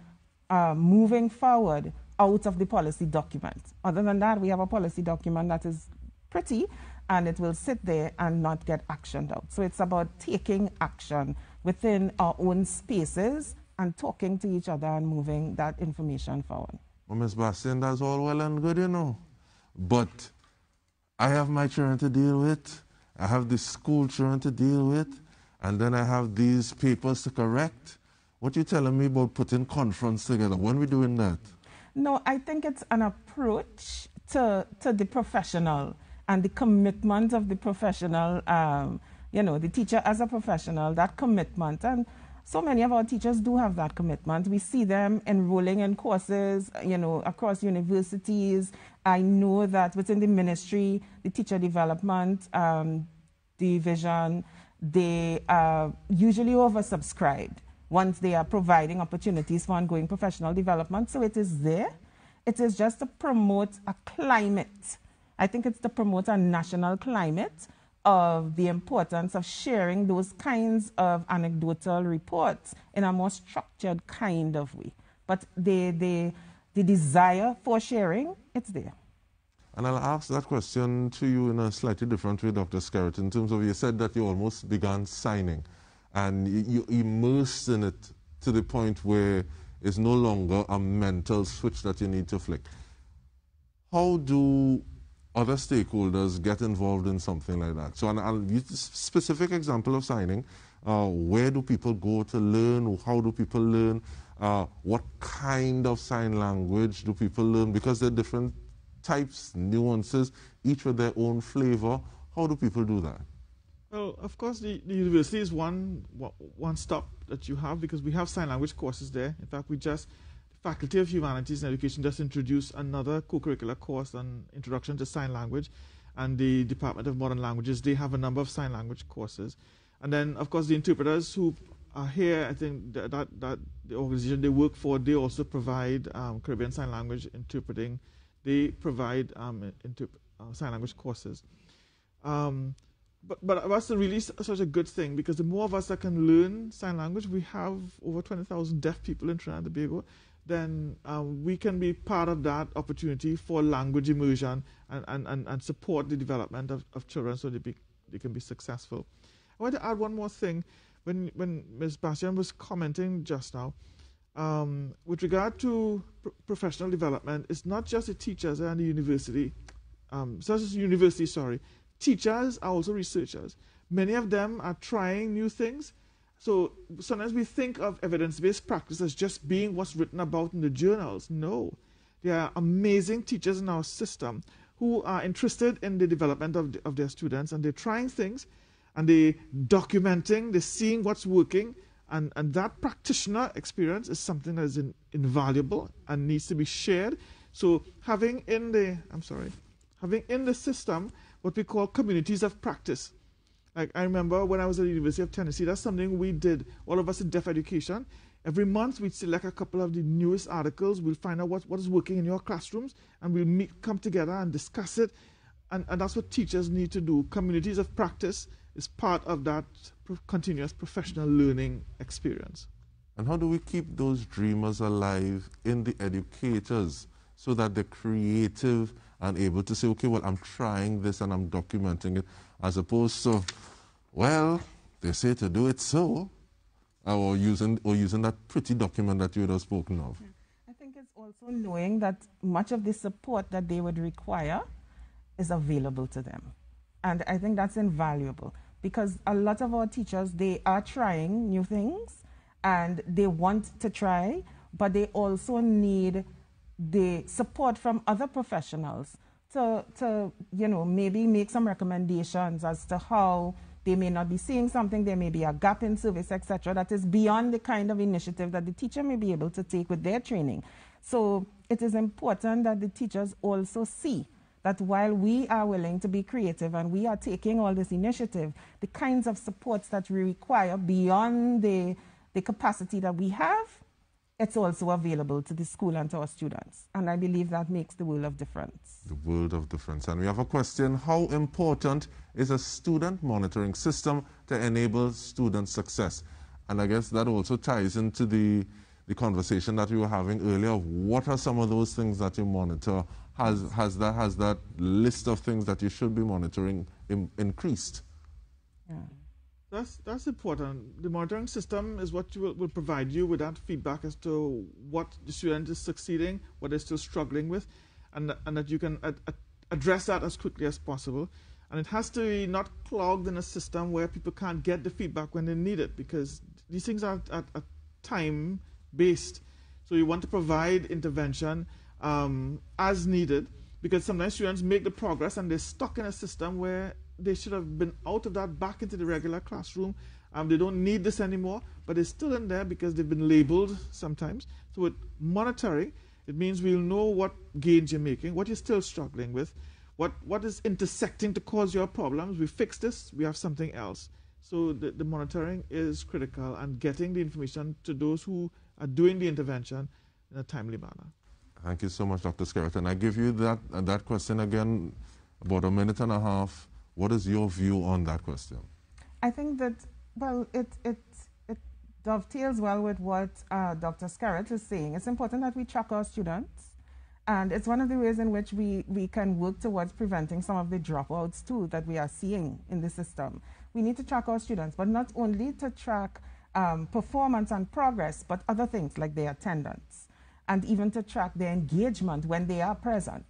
moving forward out of the policy document. Other than that, we have a policy document that is pretty, and it will sit there and not get actioned out. So it's about taking action within our own spaces and talking to each other and moving that information forward. Well, Ms. Bastian, that's all well and good, you know. But I have my children to deal with, I have the school children to deal with, and then I have these papers to correct. What you telling me about putting conference together? When are we doing that? No, I think it's an approach to the professional and the commitment of the professional, the teacher as a professional, that commitment. And so many of our teachers do have that commitment. We see them enrolling in courses, across universities. I know that within the ministry, the teacher development division, they are usually oversubscribed once they are providing opportunities for ongoing professional development. So it is there. It is just to promote a climate. I think it's to promote a national climate of the importance of sharing those kinds of anecdotal reports in a more structured kind of way. But the desire for sharing, it's there. And I'll ask that question to you in a slightly different way, Dr. Skerritt, in terms of you said that you almost began signing and you immersed in it to the point where it's no longer a mental switch that you need to flick. How do other stakeholders get involved in something like that? So I'll use a specific example of signing. Where do people go to learn? How do people learn? What kind of sign language do people learn? Because there are different types, nuances, each with their own flavor. How do people do that? Well, of course, the university is one stop that you have, because we have sign language courses there. In fact, the Faculty of Humanities and Education just introduced another co-curricular course on Introduction to Sign Language, and the Department of Modern Languages, they have a number of sign language courses. And then, of course, the interpreters who are here, I think that the organization they work for, they also provide Caribbean Sign Language interpreting. They provide sign language courses. But that's really such a good thing, because the more of us that can learn sign language, we have over 20,000 deaf people in Trinidad and Tobago, then we can be part of that opportunity for language immersion and support the development of children so they can be successful. I want to add one more thing. When Ms. Bastian was commenting just now, with regard to professional development, it's not just the teachers and the university, teachers are also researchers. Many of them are trying new things. So sometimes we think of evidence-based practice as just being what's written about in the journals. No. There are amazing teachers in our system who are interested in the development of their students, and they're trying things, and they're documenting, they're seeing what's working, and that practitioner experience is something that is invaluable and needs to be shared. So having in the system what we call communities of practice. Like, I remember when I was at the University of Tennessee, that's something we did, all of us in deaf education. Every month we'd select a couple of the newest articles, we'll find out what is working in your classrooms, and we'll come together and discuss it. And that's what teachers need to do. Communities of practice is part of that continuous professional learning experience. And how do we keep those dreamers alive in the educators so that they're creative and able to say, okay, well, I'm trying this and I'm documenting it, as opposed to, well, they say to do it so, or using that pretty document that you would have spoken of. I think it's also knowing that much of the support that they would require is available to them. And I think that's invaluable, because a lot of our teachers, they are trying new things and they want to try, but they also need the support from other professionals to maybe make some recommendations as to how they may not be seeing something, there may be a gap in service, etc., that is beyond the kind of initiative that the teacher may be able to take with their training. So it is important that the teachers also see that while we are willing to be creative and we are taking all this initiative, the kinds of supports that we require beyond the capacity that we have it's also available to the school and to our students. And I believe that makes the world of difference. The world of difference. And we have a question: how important is a student monitoring system to enable student success? And I guess that also ties into the conversation that we were having earlier. What are some of those things that you monitor? Has that list of things that you should be monitoring increased? Yeah. That's important. The monitoring system is what will provide you with that feedback as to what the student is succeeding, what they're still struggling with, and that you can address that as quickly as possible. And it has to be not clogged in a system where people can't get the feedback when they need it, because these things are time-based. So you want to provide intervention as needed, because sometimes students make the progress and they're stuck in a system where they should have been out of that back into the regular classroom. They don't need this anymore, but they're still in there because they've been labeled sometimes. So with monitoring, it means we'll know what gains you're making, what you're still struggling with, what is intersecting to cause your problems. We fix this, we have something else. So the monitoring is critical, and getting the information to those who are doing the intervention in a timely manner. Thank you so much, Dr. Skerritt. And I give you that question again, about a minute and a half. What is your view on that question? I think that, well, it dovetails well with what Dr. Skerritt is saying. It's important that we track our students, and it's one of the ways in which we can work towards preventing some of the dropouts too that we are seeing in the system. We need to track our students, but not only to track performance and progress, but other things like their attendance, and even to track their engagement when they are present.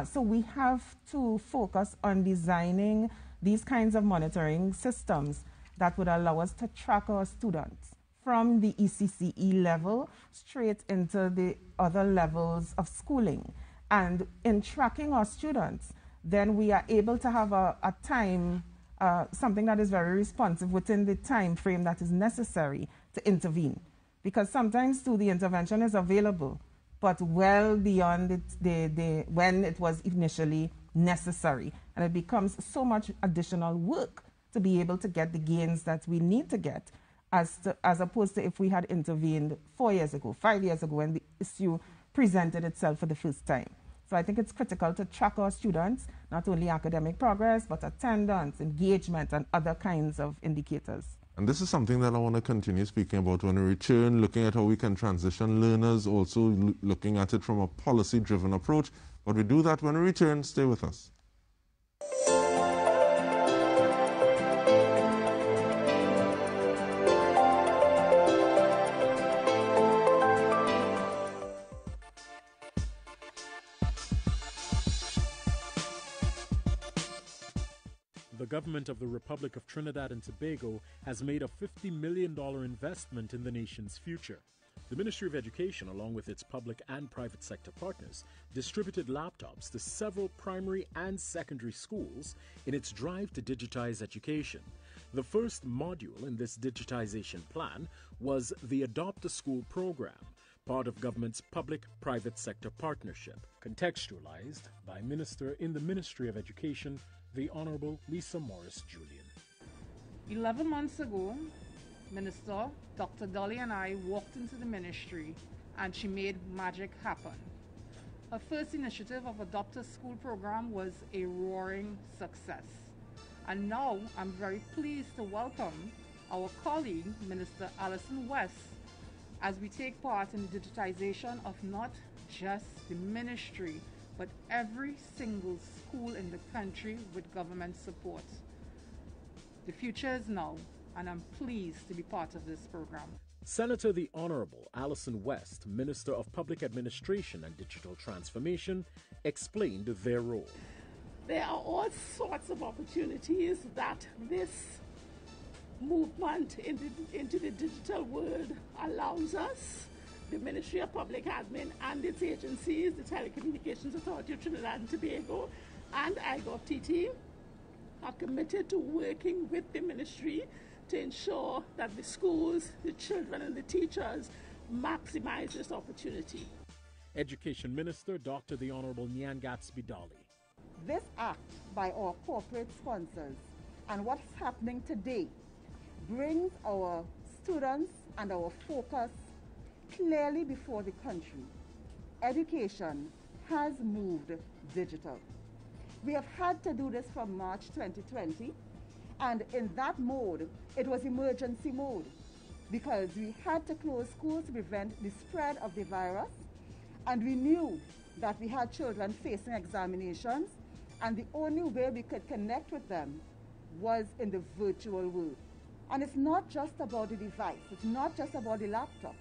So we have to focus on designing these kinds of monitoring systems that would allow us to track our students from the ECCE level straight into the other levels of schooling. And in tracking our students, then we are able to have a time, something that is very responsive within the time frame that is necessary to intervene. Because sometimes too, the intervention is available, but well beyond when it was initially necessary. And it becomes so much additional work to be able to get the gains that we need to get, as opposed to if we had intervened 4 years ago, 5 years ago, when the issue presented itself for the first time. So I think it's critical to track our students, not only academic progress, but attendance, engagement, and other kinds of indicators. And this is something that I want to continue speaking about when we return, looking at how we can transition learners, also looking at it from a policy-driven approach. But we do that when we return. Stay with us. The government of the Republic of Trinidad and Tobago has made a $50 million investment in the nation's future. The Ministry of Education, along with its public and private sector partners, distributed laptops to several primary and secondary schools in its drive to digitize education. The first module in this digitization plan was the Adopt a School program, part of government's public-private sector partnership, contextualized by Minister in the Ministry of Education, the Honorable Lisa Morris-Julian. 11 months ago, Minister Dr. Dolly and I walked into the ministry, and she made magic happen. Her first initiative of Adopt a School program was a roaring success. And now I'm very pleased to welcome our colleague, Minister Alison West, as we take part in the digitization of not just the ministry, but every single school in the country with government support. The future is now, and I'm pleased to be part of this program. Senator the Honorable Alison West, Minister of Public Administration and Digital Transformation, explained their role. There are all sorts of opportunities that this movement into the digital world allows us. The Ministry of Public Admin and its agencies, the Telecommunications Authority of Trinidad and Tobago and iGovTT, are committed to working with the ministry to ensure that the schools, the children and the teachers maximize this opportunity. Education Minister Dr. the Honorable Nyan Gatsby-Dolly. This act by our corporate sponsors and what's happening today brings our students and our focus clearly before the country, education has moved digital. We have had to do this from March 2020, and in that mode, it was emergency mode because we had to close schools to prevent the spread of the virus, and we knew that we had children facing examinations, and the only way we could connect with them was in the virtual world. And it's not just about the device, it's not just about the laptop.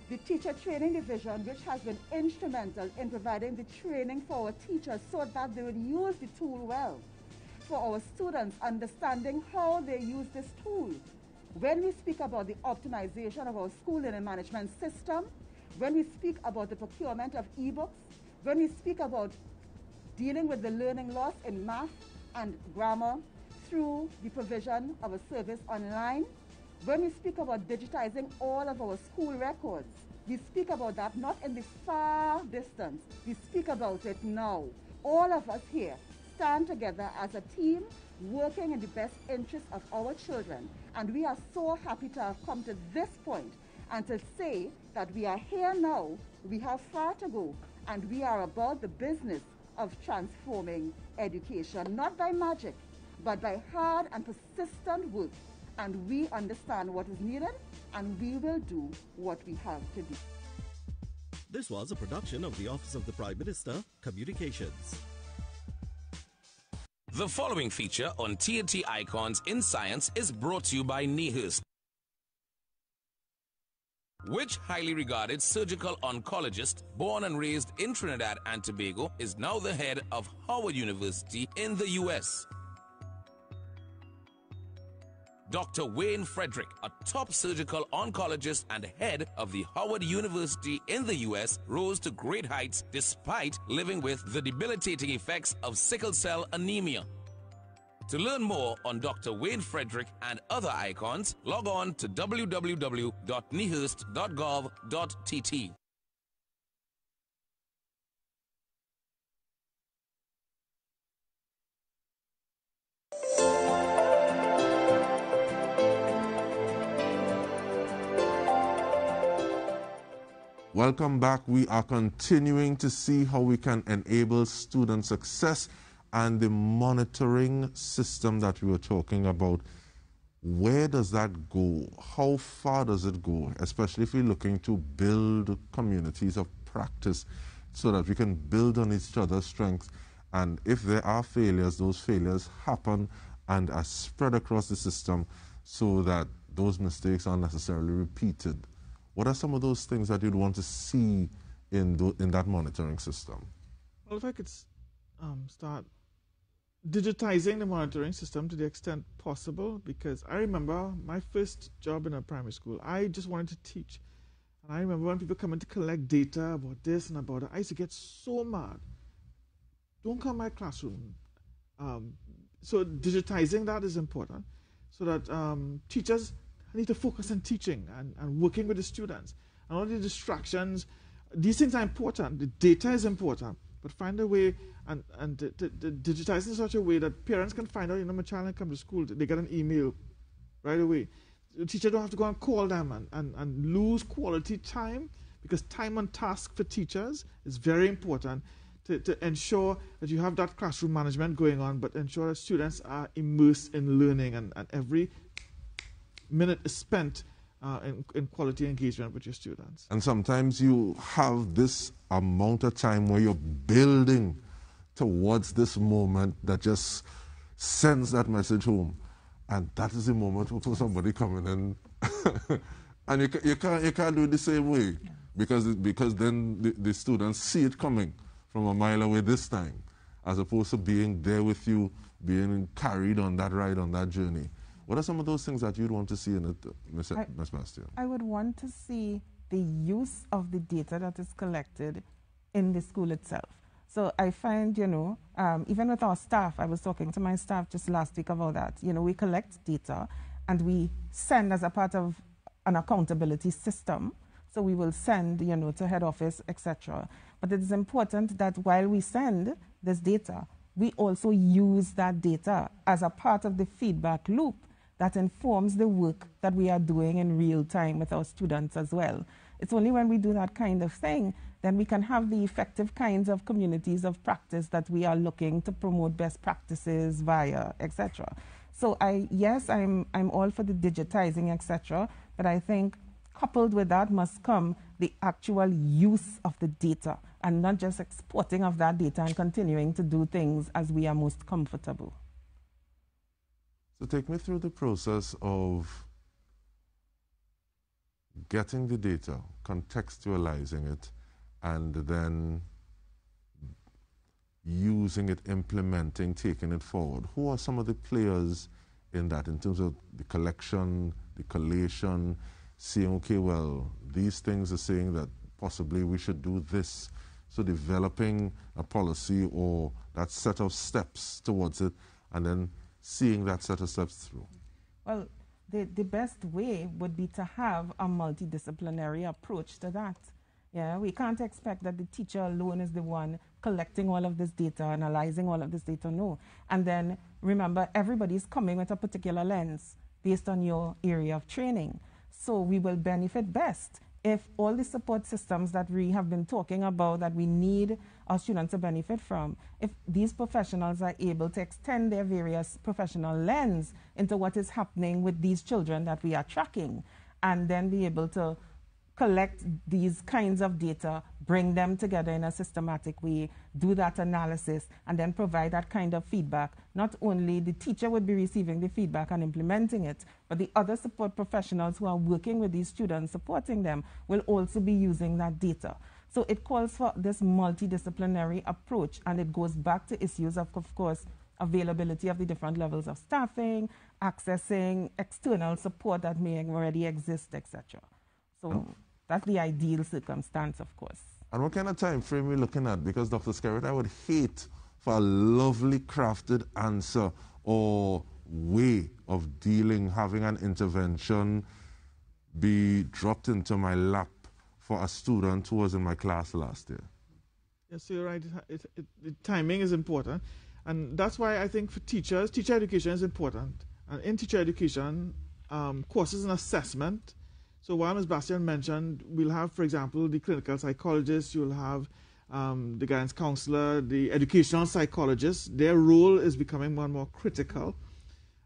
The Teacher Training Division, which has been instrumental in providing the training for our teachers so that they would use the tool well, for our students understanding how they use this tool. When we speak about the optimization of our school learning management system, when we speak about the procurement of ebooks, when we speak about dealing with the learning loss in math and grammar through the provision of a service online, when we speak about digitizing all of our school records, we speak about that not in the far distance, we speak about it now. All of us here stand together as a team working in the best interest of our children. And we are so happy to have come to this point and to say that we are here now, we have far to go, and we are about the business of transforming education, not by magic, but by hard and persistent work. And we understand what is needed, and we will do what we have to do. This was a production of the Office of the Prime Minister, Communications. The following feature on TNT Icons in Science is brought to you by Nehurst. Which highly regarded surgical oncologist, born and raised in Trinidad and Tobago, is now the head of Howard University in the U.S.? Dr. Wayne Frederick, a top surgical oncologist and head of the Howard University in the U.S., rose to great heights despite living with the debilitating effects of sickle cell anemia. To learn more on Dr. Wayne Frederick and other icons, log on to www.nehurst.gov.tt. Welcome back. We are continuing to see how we can enable student success and the monitoring system that we were talking about. Where does that go? How far does it go? Especially if we're looking to build communities of practice so that we can build on each other's strengths. And if there are failures, those failures happen and are spread across the system so that those mistakes aren't necessarily repeated. What are some of those things that you'd want to see in that monitoring system? Well, if I could start digitizing the monitoring system to the extent possible, because I remember my first job in a primary school, I just wanted to teach. And I remember when people come in to collect data about this and about that, I used to get so mad. Don't come to my classroom. So digitizing that is important so that teachers need to focus on teaching and working with the students. And all the distractions, these things are important. The data is important, but find a way and digitize in such a way that parents can find out, you know, my child come to school, they get an email right away. The teacher don't have to go and call them and lose quality time, because time on task for teachers is very important to ensure that you have that classroom management going on, but ensure that students are immersed in learning and every minute is spent in quality engagement with your students. And sometimes you have this amount of time where you're building towards this moment that just sends that message home. And that is the moment for somebody coming in. And you can't do it the same way, because then the students see it coming from a mile away this time, as opposed to being there with you, being carried on that ride, on that journey. What are some of those things that you'd want to see in it, Ms. Bastian? I would want to see the use of the data that is collected in the school itself. So I find, you know, even with our staff, I was talking to my staff just last week about that. You know, we collect data and we send as a part of an accountability system. So we will send, you know, to head office, etc. But it is important that while we send this data, we also use that data as a part of the feedback loop that informs the work that we are doing in real time with our students as well. It's only when we do that kind of thing, then we can have the effective kinds of communities of practice that we are looking to promote best practices via, etc. So yes, I'm all for the digitizing, etc. But I think coupled with that must come the actual use of the data and not just exporting of that data and continuing to do things as we are most comfortable. So take me through the process of getting the data, contextualizing it, and then using it, implementing, taking it forward. Who are some of the players in that in terms of the collection, the collation, saying, okay, well, these things are saying that possibly we should do this. So developing a policy or that set of steps towards it and then seeing that set of steps through. Well, the best way would be to have a multidisciplinary approach to that. Yeah, we can't expect that the teacher alone is the one collecting all of this data, analyzing all of this data, no. And then remember, everybody's coming with a particular lens based on your area of training. So we will benefit best if all the support systems that we have been talking about that we need our students to benefit from, if these professionals are able to extend their various professional lens into what is happening with these children that we are tracking, and then be able to collect these kinds of data, bring them together in a systematic way, do that analysis, and then provide that kind of feedback. Not only the teacher would be receiving the feedback and implementing it, but the other support professionals who are working with these students, supporting them, will also be using that data. So it calls for this multidisciplinary approach, and it goes back to issues of course, availability of the different levels of staffing, accessing external support that may already exist, etc. So that's the ideal circumstance, of course. And what kind of time frame are we looking at? Because Dr. Skerritt, I would hate for a lovely crafted answer or way of dealing, having an intervention be dropped into my lap for a student who was in my class last year. Yes, you're right. The timing is important. And that's why I think for teachers, teacher education is important. And in teacher education, courses and assessment. So while Ms. Bastian mentioned, we'll have, for example, the clinical psychologist, you'll have the guidance counselor, the educational psychologist. Their role is becoming more and more critical.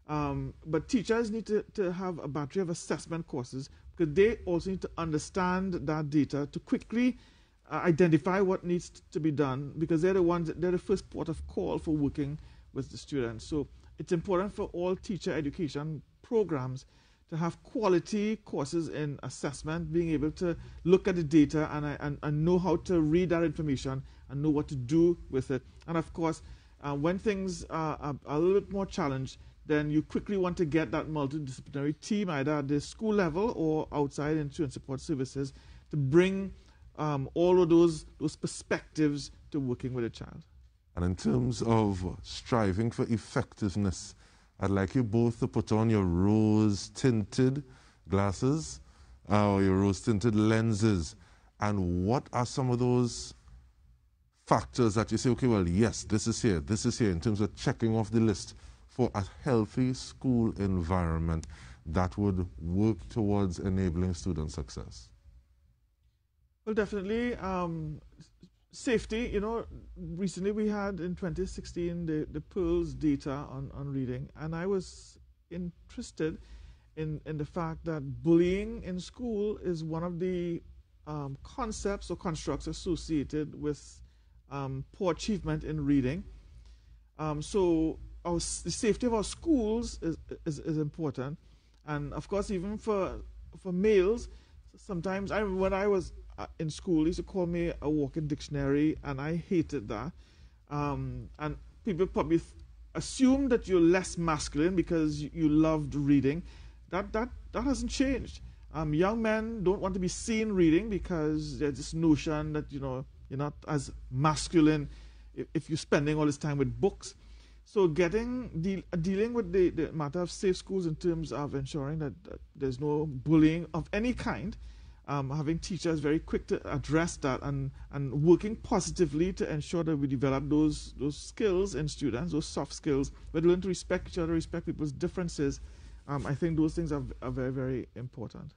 But teachers need to have a battery of assessment courses because they also need to understand that data to quickly identify what needs to be done, because they're the first port of call for working with the students. So it's important for all teacher education programs to have quality courses in assessment, being able to look at the data and know how to read that information and know what to do with it. And of course, when things are a little bit more challenged, then you quickly want to get that multidisciplinary team, either at the school level or outside in student support services, to bring all of those perspectives to working with a child. And in terms of striving for effectiveness, I'd like you both to put on your rose-tinted glasses or your rose-tinted lenses. And what are some of those factors that you say, okay, well, yes, this is here, in terms of checking off the list for a healthy school environment that would work towards enabling student success? Well, definitely. Safety, you know, recently we had in 2016 the PEARLS data on reading, and I was interested in the fact that bullying in school is one of the concepts or constructs associated with poor achievement in reading. So the safety of our schools is important, and of course even for males, sometimes when I was in school, they used to call me a walking dictionary, and I hated that. And people probably assume that you're less masculine because you loved reading. That hasn't changed. Young men don't want to be seen reading because there's this notion that, you know, you're not as masculine if you're spending all this time with books. So dealing with the matter of safe schools in terms of ensuring that there's no bullying of any kind, having teachers very quick to address that and working positively to ensure that we develop those skills in students, those soft skills. We're learning to respect each other, respect people's differences, I think those things are very, very important.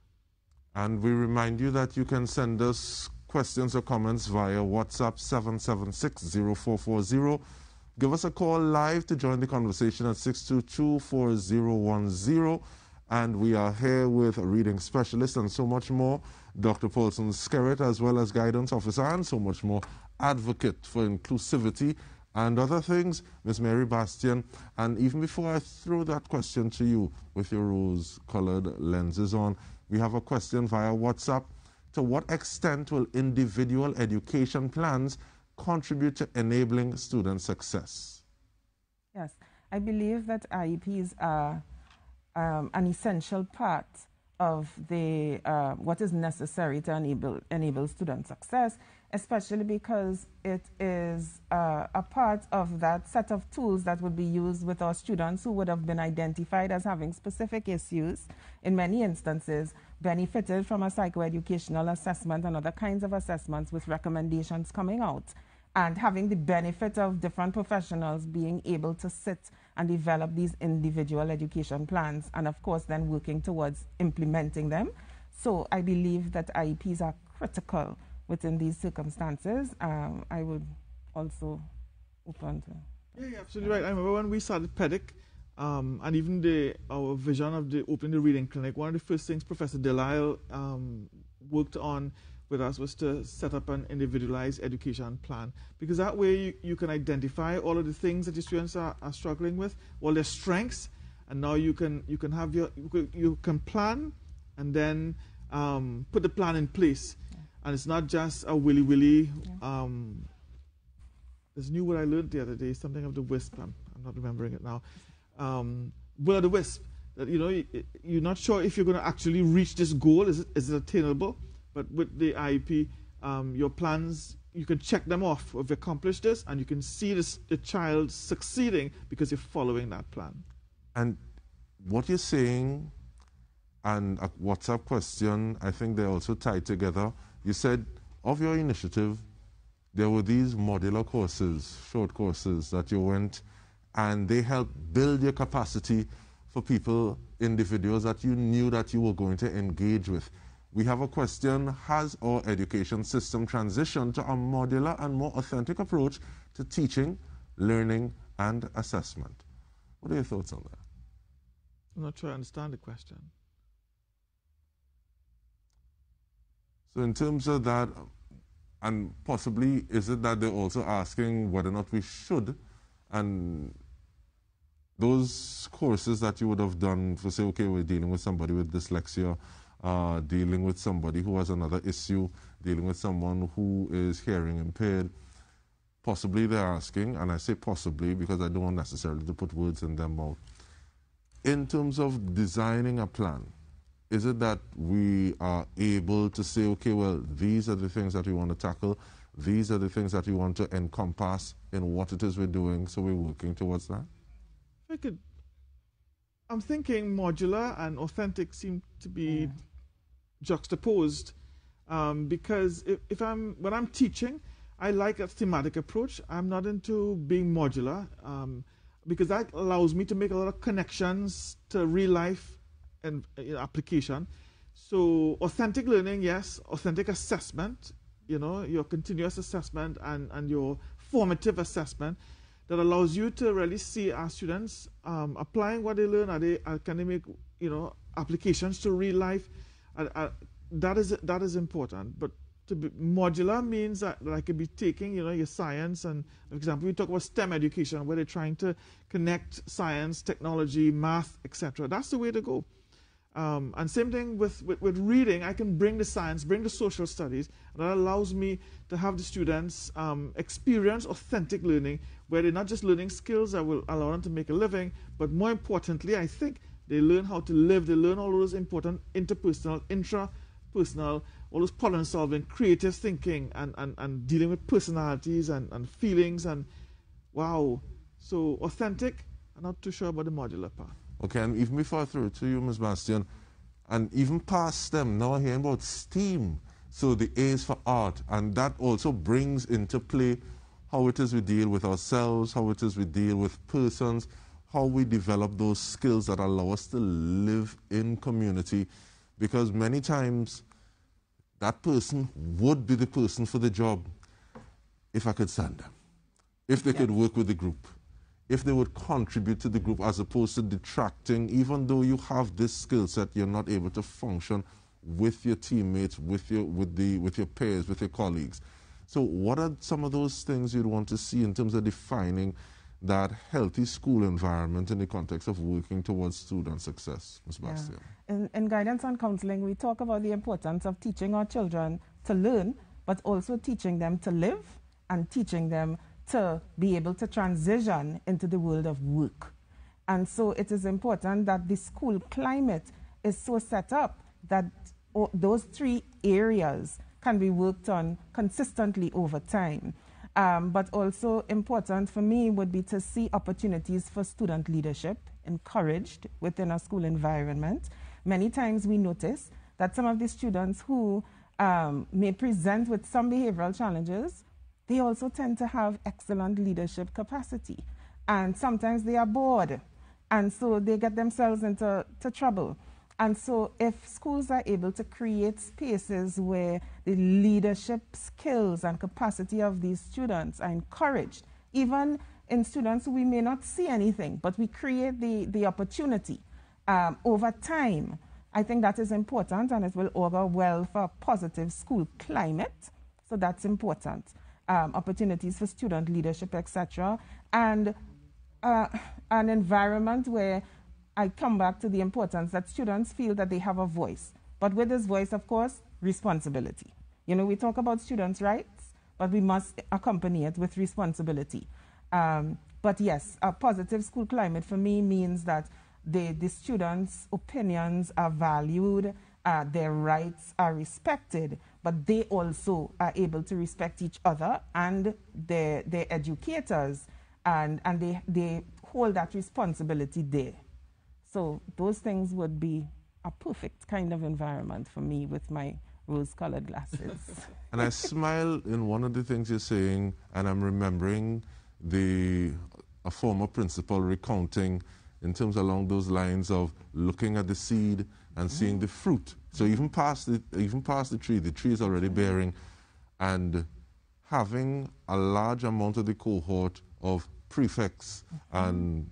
And we remind you that you can send us questions or comments via WhatsApp 776-0440. Give us a call live to join the conversation at 622-4010. And we are here with a reading specialist and so much more, Dr. Paulson Skerritt, as well as guidance officer, and so much more, advocate for inclusivity and other things, Ms. Mary Bastian. And even before I throw that question to you with your rose-colored lenses on, we have a question via WhatsApp. To what extent will individual education plans contribute to enabling student success? Yes, I believe that IEPs are an essential part of the what is necessary to enable student success, especially because it is a part of that set of tools that would be used with our students who would have been identified as having specific issues, in many instances benefited from a psychoeducational assessment and other kinds of assessments with recommendations coming out, and having the benefit of different professionals being able to sit and develop these individual education plans, and of course then working towards implementing them. So I believe that IEPs are critical within these circumstances. I would also open to... Yeah, absolutely right. I remember when we started PEDIC, and even our vision of opening the reading clinic, one of the first things Professor Delisle worked on with us was to set up an individualized education plan, because that way you can identify all of the things that your students are struggling with, all their strengths, and now you can plan and then put the plan in place. Yeah. And it's not just a willy-willy. Yeah. There's a new word I learned the other day, something of the wisp. I'm not remembering it now. Will of the wisp. That, you know, you're not sure if you're going to actually reach this goal. Is it attainable? But with the IEP, your plans, you can check them off. If you accomplished this, and you can see the child succeeding because you're following that plan. And what you're saying, and a WhatsApp question, I think they're also tied together. You said of your initiative, there were these modular courses, short courses that you went, and they helped build your capacity for people, individuals that you knew that you were going to engage with. We have a question: has our education system transitioned to a modular and more authentic approach to teaching, learning, and assessment? What are your thoughts on that? I'm not sure I understand the question. So in terms of that, and possibly is it that they're also asking whether or not we should, and those courses that you would have done for, say, okay, we're dealing with somebody with dyslexia, dealing with somebody who has another issue, dealing with someone who is hearing impaired. Possibly they're asking, and I say possibly because I don't want necessarily to put words in their mouth. In terms of designing a plan, is it that we are able to say, okay, well, these are the things that we want to tackle, these are the things that we want to encompass in what it is we're doing, so we're working towards that? I'm thinking modular and authentic seem to be juxtaposed, because when I'm teaching, I like a thematic approach. I'm not into being modular, because that allows me to make a lot of connections to real life and application. So authentic learning, yes. Authentic assessment, you know, your continuous assessment and your formative assessment, that allows you to really see our students applying what they learn. Can they make, you know, applications to real life? That is important. But to be modular means that I could be taking, you know, your science, and for example, we talk about STEM education, where they're trying to connect science, technology, math, etc. That's the way to go. And same thing with reading. I can bring the science, bring the social studies, and that allows me to have the students experience authentic learning, where they're not just learning skills that will allow them to make a living, but more importantly, I think they learn how to live. They learn all those important interpersonal, intrapersonal, all those problem solving, creative thinking, and dealing with personalities and feelings, and wow. So authentic, I'm not too sure about the modular part. Okay, and even before I throw it to you, Ms. Bastian, and even past STEM, now I hear about STEAM, so the A is for art, and that also brings into play how it is we deal with ourselves, how it is we deal with persons, how we develop those skills that allow us to live in community, because many times that person would be the person for the job if I could send them, if they could work with the group, if they would contribute to the group as opposed to detracting. Even though you have this skill set, you're not able to function with your teammates, with your peers, with your colleagues. So what are some of those things you'd want to see in terms of defining that healthy school environment in the context of working towards student success, Ms. Bastian? In guidance and counseling, we talk about the importance of teaching our children to learn, but also teaching them to live and teaching them to be able to transition into the world of work. And so it is important that the school climate is so set up that those three areas can be worked on consistently over time. But also important for me would be to see opportunities for student leadership encouraged within a school environment. Many times we notice that some of the students who may present with some behavioral challenges, they also tend to have excellent leadership capacity. And sometimes they are bored, and so they get themselves into trouble. And so if schools are able to create spaces where the leadership skills and capacity of these students are encouraged, even in students who we may not see anything, but we create the opportunity over time, I think that is important, and it will augur well for a positive school climate. So that's important. Opportunities for student leadership, etc. And an environment where I come back to the importance that students feel that they have a voice. But with this voice, of course, responsibility. You know, we talk about students' rights, but we must accompany it with responsibility. But yes, a positive school climate for me means that the students' opinions are valued, their rights are respected, but they also are able to respect each other and their educators, and they hold that responsibility there. So those things would be a perfect kind of environment for me with my rose-colored glasses. And I smile in one of the things you're saying, and I'm remembering a former principal recounting in terms along those lines of looking at the seed and seeing the fruit. So even past the tree is already bearing, and having a large amount of the cohort of prefects and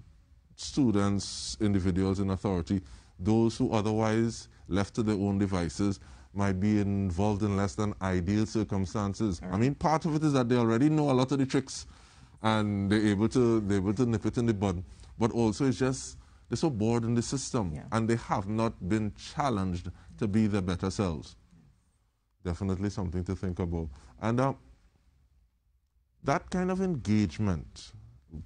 students, individuals in authority, those who otherwise left to their own devices might be involved in less than ideal circumstances. I mean, part of it is that they already know a lot of the tricks and they're able to nip it in the bud. But also it's just, they're so bored in the system and they have not been challenged to be their better selves. Definitely something to think about. And that kind of engagement,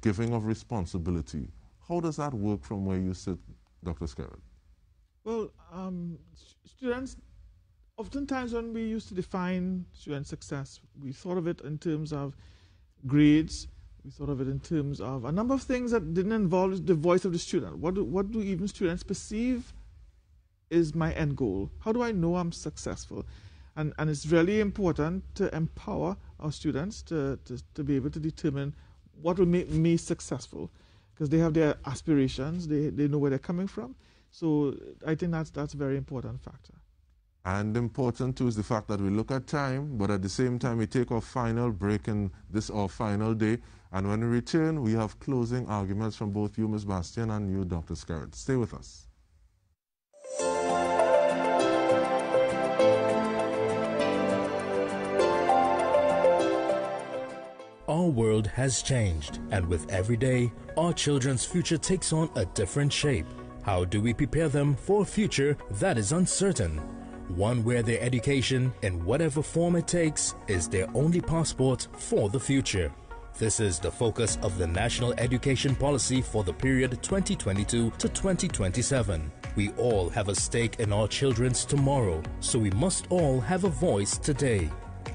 giving of responsibility, how does that work from where you sit, Dr. Skerritt? Well, students, oftentimes when we used to define student success, we thought of it in terms of grades, we thought of it in terms of a number of things that didn't involve the voice of the student. What do even students perceive is my end goal? How do I know I'm successful? And it's really important to empower our students to be able to determine what will make me successful, because they have their aspirations, they know where they're coming from. So I think that's a very important factor. And important too is the fact that we look at time, but at the same time we take our final break in this our final day. And when we return, we have closing arguments from both you, Ms. Bastian, and you, Dr. Skerritt. Stay with us. Our world has changed, and with every day, our children's future takes on a different shape. How do we prepare them for a future that is uncertain? One where their education, in whatever form it takes, is their only passport for the future. This is the focus of the National Education Policy for the period 2022 to 2027. We all have a stake in our children's tomorrow, so we must all have a voice today.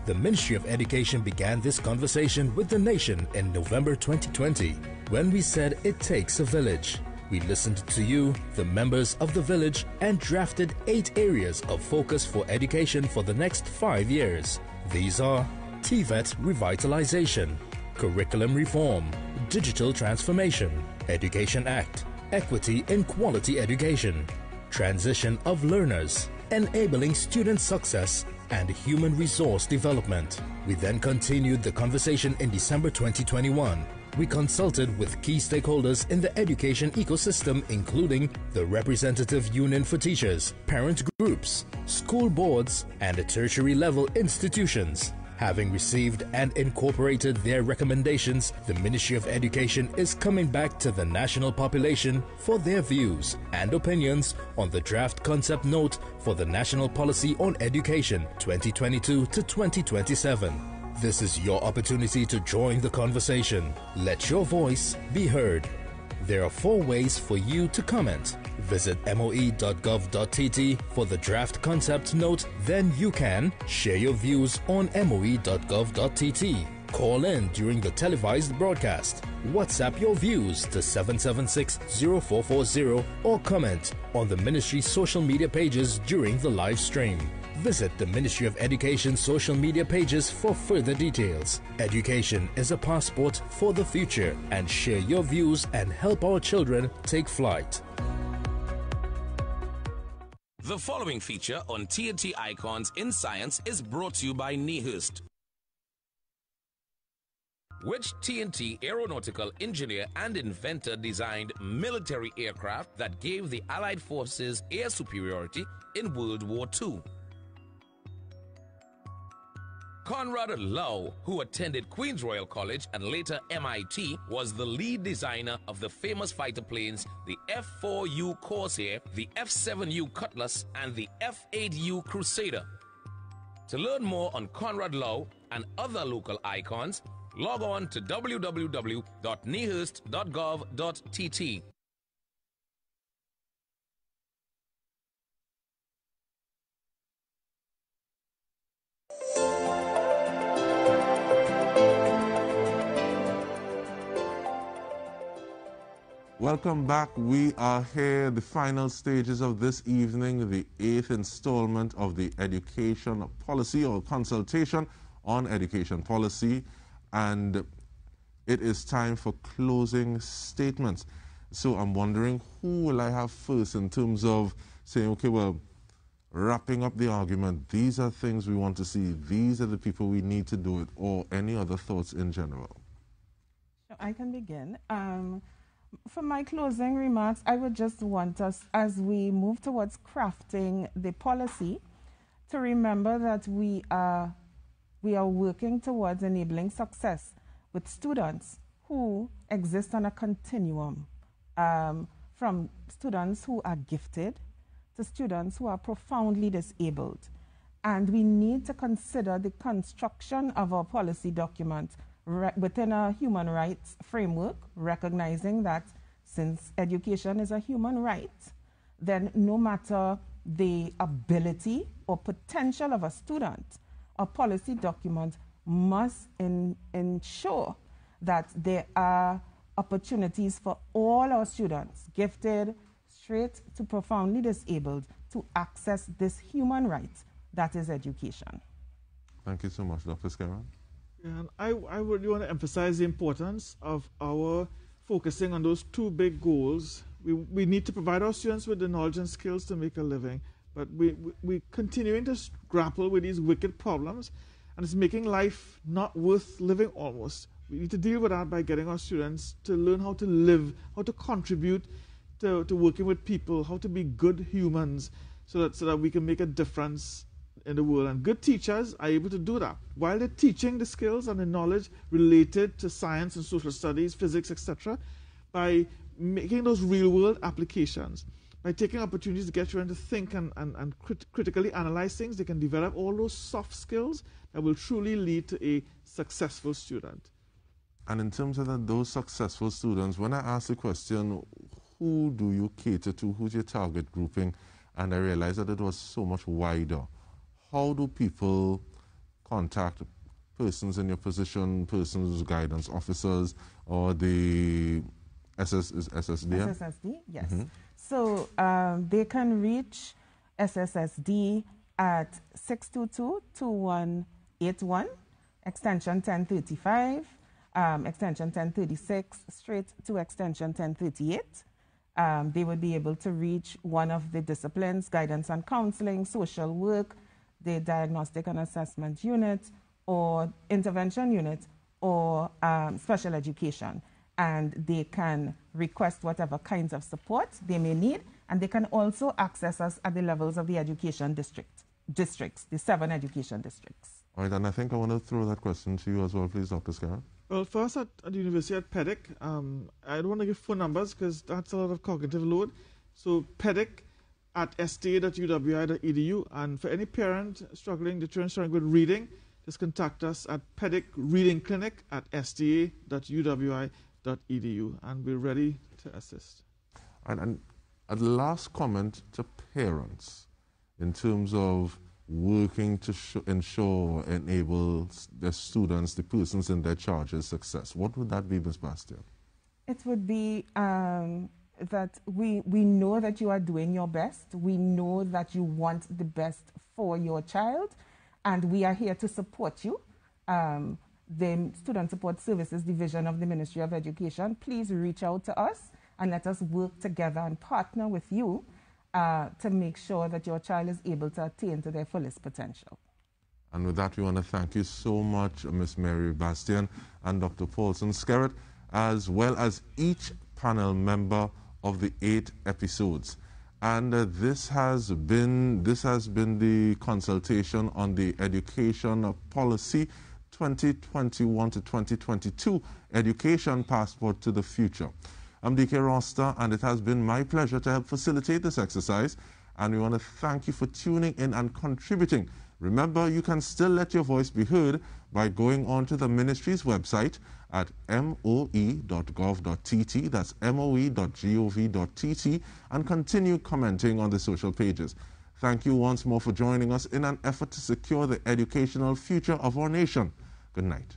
The Ministry of Education began this conversation with the nation in November 2020, when we said it takes a village. We listened to you, the members of the village, and drafted 8 areas of focus for education for the next 5 years. These are TVET revitalization, curriculum reform, digital transformation, Education Act, equity in quality education, transition of learners, enabling student success, and human resource development. We then continued the conversation in December 2021. We consulted with key stakeholders in the education ecosystem, including the Representative Union for Teachers, parent groups, school boards, and tertiary level institutions. Having received and incorporated their recommendations, the Ministry of Education is coming back to the national population for their views and opinions on the draft concept note for the National Policy on Education 2022 to 2027. This is your opportunity to join the conversation. Let your voice be heard. There are 4 ways for you to comment. Visit moe.gov.tt for the draft concept note. Then you can share your views on moe.gov.tt. Call in during the televised broadcast. WhatsApp your views to 776-0440 or comment on the Ministry's social media pages during the live stream. Visit the Ministry of Education social media pages for further details. Education is a passport for the future, and share your views and help our children take flight. The following feature on TNT Icons in Science is brought to you by Nehurst. Which TNT aeronautical engineer and inventor designed military aircraft that gave the Allied forces air superiority in World War II? Conrad Lowe, who attended Queen's Royal College and later MIT, was the lead designer of the famous fighter planes, the F-4U Corsair, the F-7U Cutlass, and the F-8U Crusader. To learn more on Conrad Lowe and other local icons, log on to www.nehurst.gov.tt. Welcome back. We are here, the final stages of this evening, the 8th installment of the Education Policy or Consultation on Education Policy, and it is time for closing statements. So I'm wondering, who will I have first in terms of saying, okay, well, wrapping up the argument, these are things we want to see, these are the people we need to do it, or any other thoughts in general? I can begin. For my closing remarks, I would just want us, as we move towards crafting the policy, to remember that we are working towards enabling success with students who exist on a continuum, from students who are gifted to students who are profoundly disabled. And we need to consider the construction of our policy document within a human rights framework, recognizing that since education is a human right, then no matter the ability or potential of a student, a policy document must ensure that there are opportunities for all our students, gifted, straight to profoundly disabled, to access this human right that is education. Thank you so much, Dr. Scaron. And I really want to emphasize the importance of our focusing on those 2 big goals. We need to provide our students with the knowledge and skills to make a living, but we're continuing to grapple with these wicked problems, and it's making life not worth living almost. We need to deal with that by getting our students to learn how to live, how to contribute to working with people, how to be good humans, so that we can make a difference in the world. And good teachers are able to do that while they're teaching the skills and the knowledge related to science and social studies, physics, etc., by making those real-world applications, by taking opportunities to get children to think and critically analyze things. They can develop all those soft skills that will truly lead to a successful student. And in terms of those successful students, when I ask the question, who do you cater to, who's your target grouping, and I realized that it was so much wider. How do people contact persons in your position, persons, guidance officers, or the SSD? SSSD, yes. So they can reach SSSD at 622-2181, extension 1035. extension 1036 straight to extension 1038. They would be able to reach one of the disciplines, guidance and counseling, social work, the diagnostic and assessment unit, or intervention unit, or special education. And they can request whatever kinds of support they may need, and they can also access us at the levels of the education districts, the 7 education districts. All right, and I think I want to throw that question to you as well, please, Dr. Scarrett. Well, first at the university at PEDIC, I don't want to give phone numbers because that's a lot of cognitive load. So PEDIC at sta.uwi.edu, and for any parent struggling, the children struggling with reading, just contact us at PEDIC Reading Clinic at sta.uwi.edu, and we're ready to assist. And a last comment to parents in terms of working to ensure, enable the students, the persons in their charges success. What would that be, Ms. Bastian? It would be that we know that you are doing your best. We know that you want the best for your child, and we are here to support you. The Student Support Services Division of the Ministry of Education, please reach out to us and let us work together and partner with you to make sure that your child is able to attain to their fullest potential. And with that, we want to thank you so much, Ms. Mary Bastian and Dr. Paulson Skerritt, as well as each panel member of the 8 episodes. And this has been the consultation on the education policy 2021 to 2022 Education Passport to the Future. I'm DK Roster, and it has been my pleasure to help facilitate this exercise, and we want to thank you for tuning in and contributing. Remember, you can still let your voice be heard by going on to the ministry's website at moe.gov.tt, that's moe.gov.tt, and continue commenting on the social pages. Thank you once more for joining us in an effort to secure the educational future of our nation. Good night.